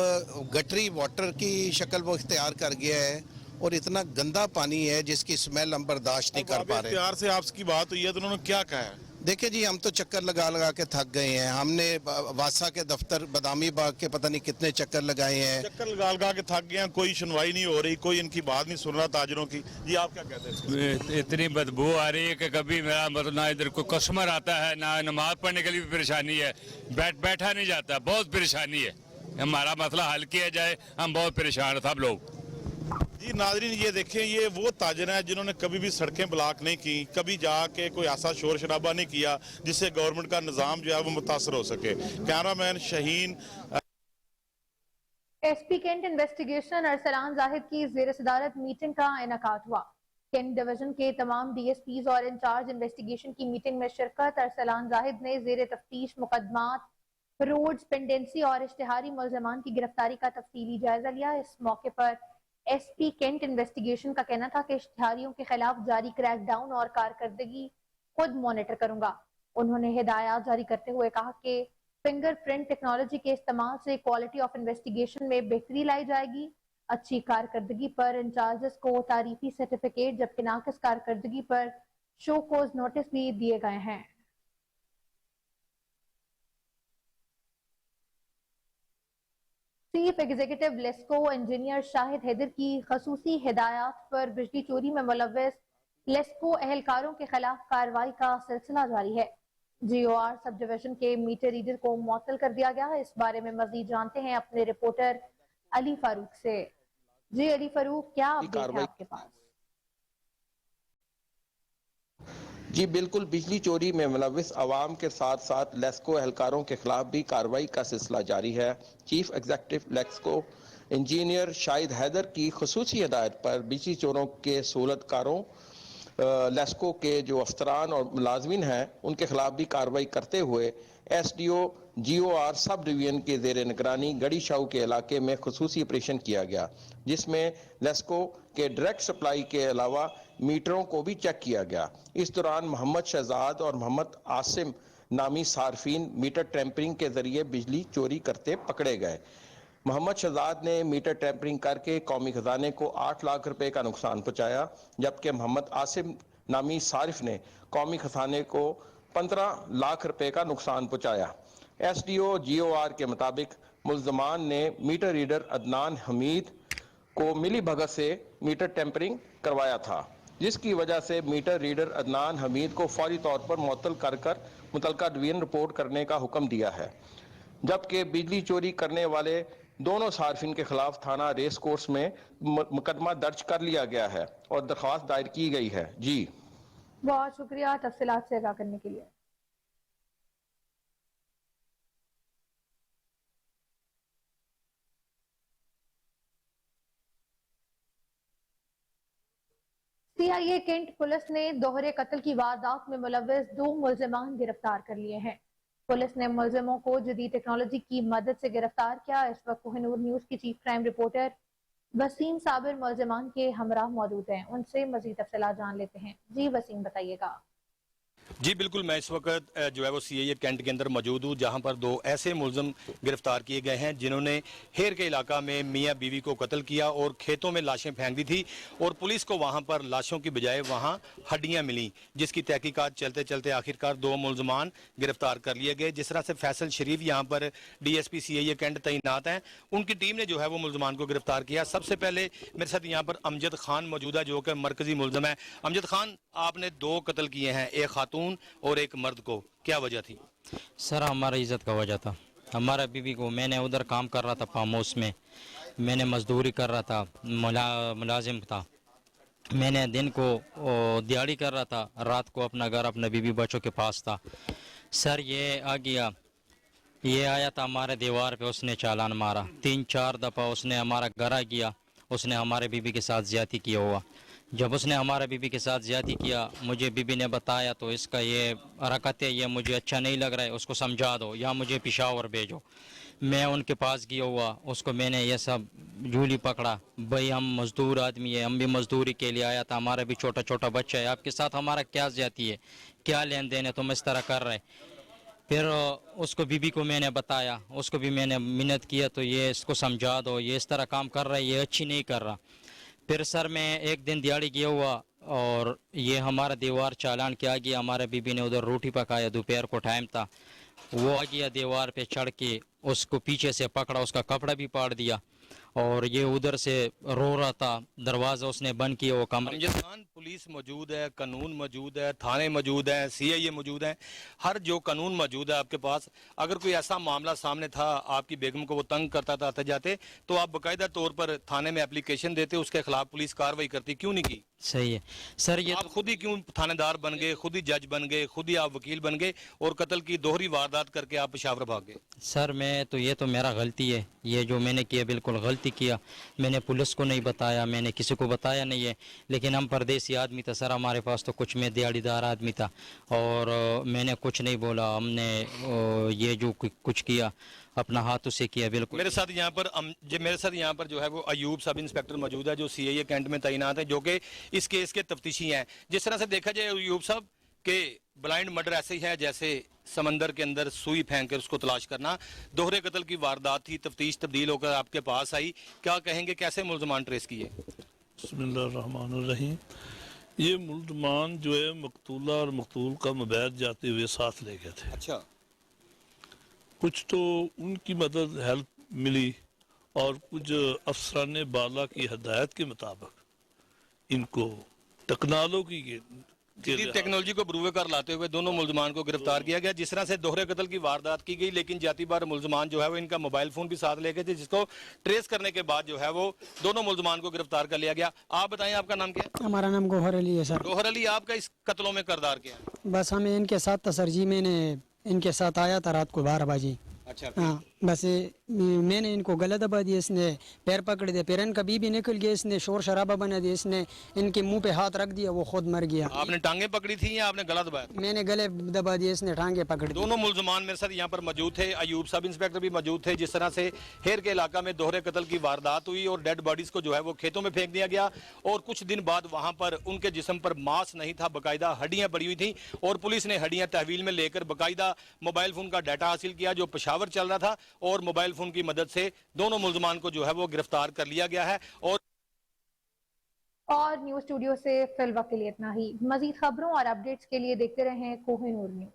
गटरी वाटर की शक्ल वो इख्तियार कर गया है, और इतना गंदा पानी है जिसकी स्मेल हम बर्दाश्त नहीं कर पा रहे। प्यार से आपकी बात हुई है तो उन्होंने क्या कहा है? देखिए जी, हम तो चक्कर लगा लगा के थक गए हैं। हमने वासा के दफ्तर बादामी बाग के पता नहीं कितने चक्कर लगाए हैं। चक्कर लगा लगा के थक गए हैं, कोई सुनवाई नहीं हो रही, कोई इनकी बात नहीं सुन रहा ताजरों की। जी आप क्या कहते हैं? इतनी बदबू आ रही है कि कभी मेरा मतलब ना इधर कोई कस्टमर आता है, ना नमाज पढ़ने के लिए भी परेशानी है, बैठा नहीं जाता, बहुत परेशानी है। हमारा मसला हल किया जाए, हम बहुत परेशान हैं सब लोग। जी नाजरीन, ये देखें, ये वो ताजर हैं जिन्होंने कभी भी सड़कें ब्लॉक नहीं की, कभी जाके कोई ऐसा शोर शराबा नहीं किया जिससे गवर्नमेंट का निज़ाम जो है वो मुतासर हो सके। Cameraman Shaheen. SP cantt investigation Arsalan Zahid की ज़ेर सदारत मीटिंग का इनेकाद हुआ। कैंट डिवीजन के तमाम DSPs और इंचार्ज इन्वेस्टिगेशन की मीटिंग में शिरकत। अरसलान जाहिद ने ज़ेर तफ्तीश मुकदमात, रोड्स, पेंडेंसी और इश्तिहारी मुलजमान की गिरफ्तारी का तफसीली जायजा लिया। इस मौके पर SP कैंट इन्वेस्टिगेशन का कहना था कि इश्तिहारियों के खिलाफ जारी क्रैकडाउन और कारकर्दगी खुद मॉनिटर करूंगा। उन्होंने हिदायत जारी करते हुए कहा कि फिंगरप्रिंट टेक्नोलॉजी के इस्तेमाल से क्वालिटी ऑफ इन्वेस्टिगेशन में बेहतरी लाई जाएगी। अच्छी कारकर्दगी पर इंचार्जेस को तारीफी सर्टिफिकेट, जबकि नाकिस कारकर्दगी पर शो कोज नोटिस भी दिए गए हैं। Chief executive LESCO engineer Shahid Haider की खसूसी हिदायत पर बिजली चोरी में मुलव्वस लेस्को एहलकारों के खिलाफ कार्रवाई का सिलसिला जारी है। GOR सब डिवीजन के मीटर रीडर को मुअत्तल कर दिया गया। इस बारे में मजीद जानते हैं अपने रिपोर्टर अली फारूक से। जी अली फारूक, क्या अपडेट है आपके पास? जी बिल्कुल, बिजली चोरी में मुलव्वस अवाम के साथ साथ लेस्को एहलकारों के खिलाफ भी कार्रवाई का सिलसिला जारी है। Chief executive LESCO engineer Shahid Haider की खसूसी हिदायत पर बिजली चोरों के सहूलतकारों लेस्को के जो अफसरान और मुलाजमीन हैं उनके खिलाफ भी कार्रवाई करते हुए SDO GOR सब डिवीजन के जेर निगरानी गड़ी शाहू के इलाके में खुसूसी ऑपरेशन किया गया, जिसमें लेस्को के डायरेक्ट सप्लाई के अलावा मीटरों को भी चेक किया गया। इस दौरान मोहम्मद शहजाद और मोहम्मद आसिम नामी सार्फिन मीटर टेम्परिंग के जरिए बिजली चोरी करते पकड़े गए। मोहम्मद शहजाद ने मीटर टेम्परिंग करके कौमी खजाने को 8 लाख रुपए का नुकसान पहुंचाया, जबकि मोहम्मद आसिम नामी सारिफ ने कौमी खजाने को 15 लाख रुपए का नुकसान पहुंचाया। SDO GOR के मुताबिक मुल्जमान ने मीटर रीडर अदनान हमीद को मिली भगत से मीटर टेम्परिंग करवाया था, जिसकी वजह से मीटर रीडर अदनान हमीद को फौरी तौर पर मुअत्तल कर मुतलका डिवीजन रिपोर्ट करने का हुक्म दिया है, जबकि बिजली चोरी करने वाले दोनों सार्फिन के खिलाफ थाना रेस कोर्स में मुकदमा दर्ज कर लिया गया है और दरख्वास्त दायर की गई है। जी बहुत शुक्रिया तफसीलात से आगाह करने के लिए। CIA केंट पुलिस ने दोहरे कत्ल की वारदात में मुलव्विस 2 मुल्जिमान गिरफ्तार कर लिए हैं। पुलिस ने मुल्जिमों को जदीद टेक्नोलॉजी की मदद से गिरफ्तार किया। इस वक्त कोहिनूर न्यूज की chief crime reporter Waseem Sabir मुल्जिमान के हमरा मौजूद हैं, उनसे मजीद तफसीलात जान लेते हैं। जी वसीम, बताइएगा। जी बिल्कुल, मैं इस वक्त जो है वो CIA कैंट के अंदर मौजूद हूँ, जहाँ पर 2 ऐसे मुलजम गिरफ्तार किए गए हैं जिन्होंने हेर के इलाका में मियाँ बीवी को कत्ल किया और खेतों में लाशें फेंक दी थी, और पुलिस को वहाँ पर लाशों की बजाय वहाँ हड्डियाँ मिली, जिसकी तहकीकात चलते चलते आखिरकार 2 मुलजमान गिरफ्तार कर लिए गए। जिस तरह से फैसल शरीफ यहाँ पर DSP CIA कैंट तैनात हैं, उनकी टीम ने जो है वो मुलजमान को गिरफ्तार किया। सबसे पहले मेरे साथ यहाँ पर अमजद खान मौजूद है, जो कि मरकजी मुलजम है। अमजद खान, आपने 2 कत्ल किए हैं, एक खातून और एक मर्द को, क्या वजह थी? सर, हमारा इज्जत का वजह था। हमारा बीवी को, मैंने उधर काम कर रहा था फार्म हाउस में, मैंने मजदूरी कर रहा था, मुलाजिम था। मैंने दिन को दिहाड़ी कर रहा था, रात को अपना घर अपने बीवी बच्चों के पास था। सर ये आ गया, ये आया था हमारे दीवार पे, उसने चालान मारा 3-4 दफ़ा। उसने हमारा घर आ गया, उसने हमारे बीवी के साथ ज्यादती किया हुआ। जब उसने हमारे बीवी के साथ ज्यादती किया, मुझे बीवी ने बताया तो इसका ये हरकत है, ये मुझे अच्छा नहीं लग रहा है, उसको समझा दो या मुझे पेशावर भेजो। मैं उनके पास गया हुआ, उसको मैंने ये सब झूली पकड़ा। भाई हम मजदूर आदमी है, हम भी मजदूरी के लिए आया था, हमारा भी छोटा छोटा बच्चा है, आपके साथ हमारा क्या ज्यादती है, क्या लेन देन है, तुम इस तरह कर रहे। फिर उसको बीबी को मैंने बताया, उसको भी मैंने मिन्नत किया तो ये इसको समझा दो, ये इस तरह काम कर रहा है, ये अच्छी नहीं कर रहा। फिर सर मैं एक दिन दिहाड़ी गया हुआ और ये हमारा दीवार चालान के आ गया। हमारे बीबी ने उधर रोटी पकाया, दोपहर को टाइम था, वो आ गया दीवार पे चढ़ के, उसको पीछे से पकड़ा, उसका कपड़ा भी फाड़ दिया और ये उधर से रो रहा था। दरवाजा उसने बंद किया। वो कमरे खान, पुलिस मौजूद है, कानून मौजूद है, थाने मौजूद है, CIA मौजूद है, हर जो कानून मौजूद है आपके पास। अगर कोई ऐसा मामला सामने था, आपकी बेगम को वो तंग करता था आते जाते, तो आप बाकायदा तौर पर थाने में एप्लीकेशन देते, उसके खिलाफ पुलिस कार्रवाई करती, क्यों नहीं की? सही है सर। ये आप खुद ही क्यों थानेदार बन गए, खुद ही जज बन गए, खुद ही आप वकील बन गए और कत्ल की दोहरी वारदात करके आप पेशावर भाग गए? सर मैं तो, ये तो मेरा गलती है, ये जो मैंने किया बिल्कुल गलती किया। मैंने पुलिस को नहीं बताया, मैंने किसी को बताया नहीं है, लेकिन हम परदेसी आदमी था सर, हमारे पास तो कुछ, मैं दिहाड़ीदार आदमी था और मैंने कुछ नहीं बोला। हमने ये जो कुछ किया अपना हाथ उसे किया। बिल्कुल। मेरे साथ यहाँ पर जो है वो अयूब सब इंस्पेक्टर मौजूद है, जो CIA कैंट में तैनात है, जो कि इस केस के तफ्तीशी हैं। जिस तरह से देखा जाए अयूब साहब के ब्लाइंड मर्डर ऐसे ही है जैसे समंदर के अंदर सुई फेंक कर उसको तलाश करना। दोहरे कत्ल की वारदात थी, तफ्तीश तब्दील होकर आपके पास आई, क्या कहेंगे, कैसे मुल्जमान ट्रेस किए? बिस्मिल्लाहिर्रहमानिर्रहीम। ये मुल्जमान जो है मकतूला और मकतूल का मुबैद जाते हुए साथ ले गए थे। अच्छा। कुछ तो उनकी मदद हेल्प मिली और कुछ अफसरान बाला की हदायत के मुताबिक इनको टेक्नोलॉजी को बरूए कर लाते हुए दोनों मुल्जमान को गिरफ्तार किया गया। जिस तरह से दोहरे कत्ल की वारदात की गई, लेकिन जाती बार मुल्जमान जो है वो इनका मोबाइल फोन भी साथ ले गए थे, जिसको ट्रेस करने के बाद जो है वो दोनों मुल्जमान को गिरफ्तार कर लिया गया। आप बताएं, आपका नाम क्या है? हमारा नाम गौहर अली है सर। गौहर अली, आपका इस कत्लों में किरदार क्या है? बस हमें इनके साथ था सर जी, मैंने इनके साथ आया था रात को 12 बजे। अच्छा। हाँ, बस मैंने इनको गला दबा दिया, इसने पैर पकड़ दिया, पैरन का भी निकल गया, इसने शोर शराबा बना दिया, इसने इनके मुंह पे हाथ रख दिया, वो खुद मर गया। आपने टांगे पकड़ी थी या आपने गला दबाया? मैंने गले दबा दिया, इसने टांगे पकड़ दी। दोनों मुलजमान मेरे साथ यहाँ पर मौजूद थे। अयूब सब इंस्पेक्टर भी मौजूद थे। जिस तरह से हेर के इलाका में दोहरे कत्ल की वारदात हुई और डेड बॉडीज को जो है वो खेतों में फेंक दिया गया और कुछ दिन बाद वहां पर उनके जिस्म पर मांस नहीं था, बकायदा हड्डियां पड़ी हुई थी और पुलिस ने हड्डियां तहवील में लेकर बकायदा मोबाइल फोन का डाटा हासिल किया जो पेशावर चल रहा था और मोबाइल फोन की मदद से दोनों मुलजमान को जो है वो गिरफ्तार कर लिया गया है। और न्यूज स्टूडियो से फिल वक्त के लिए इतना ही। मजीद खबरों और अपडेट्स के लिए देखते रहें कोहिनूर न्यूज।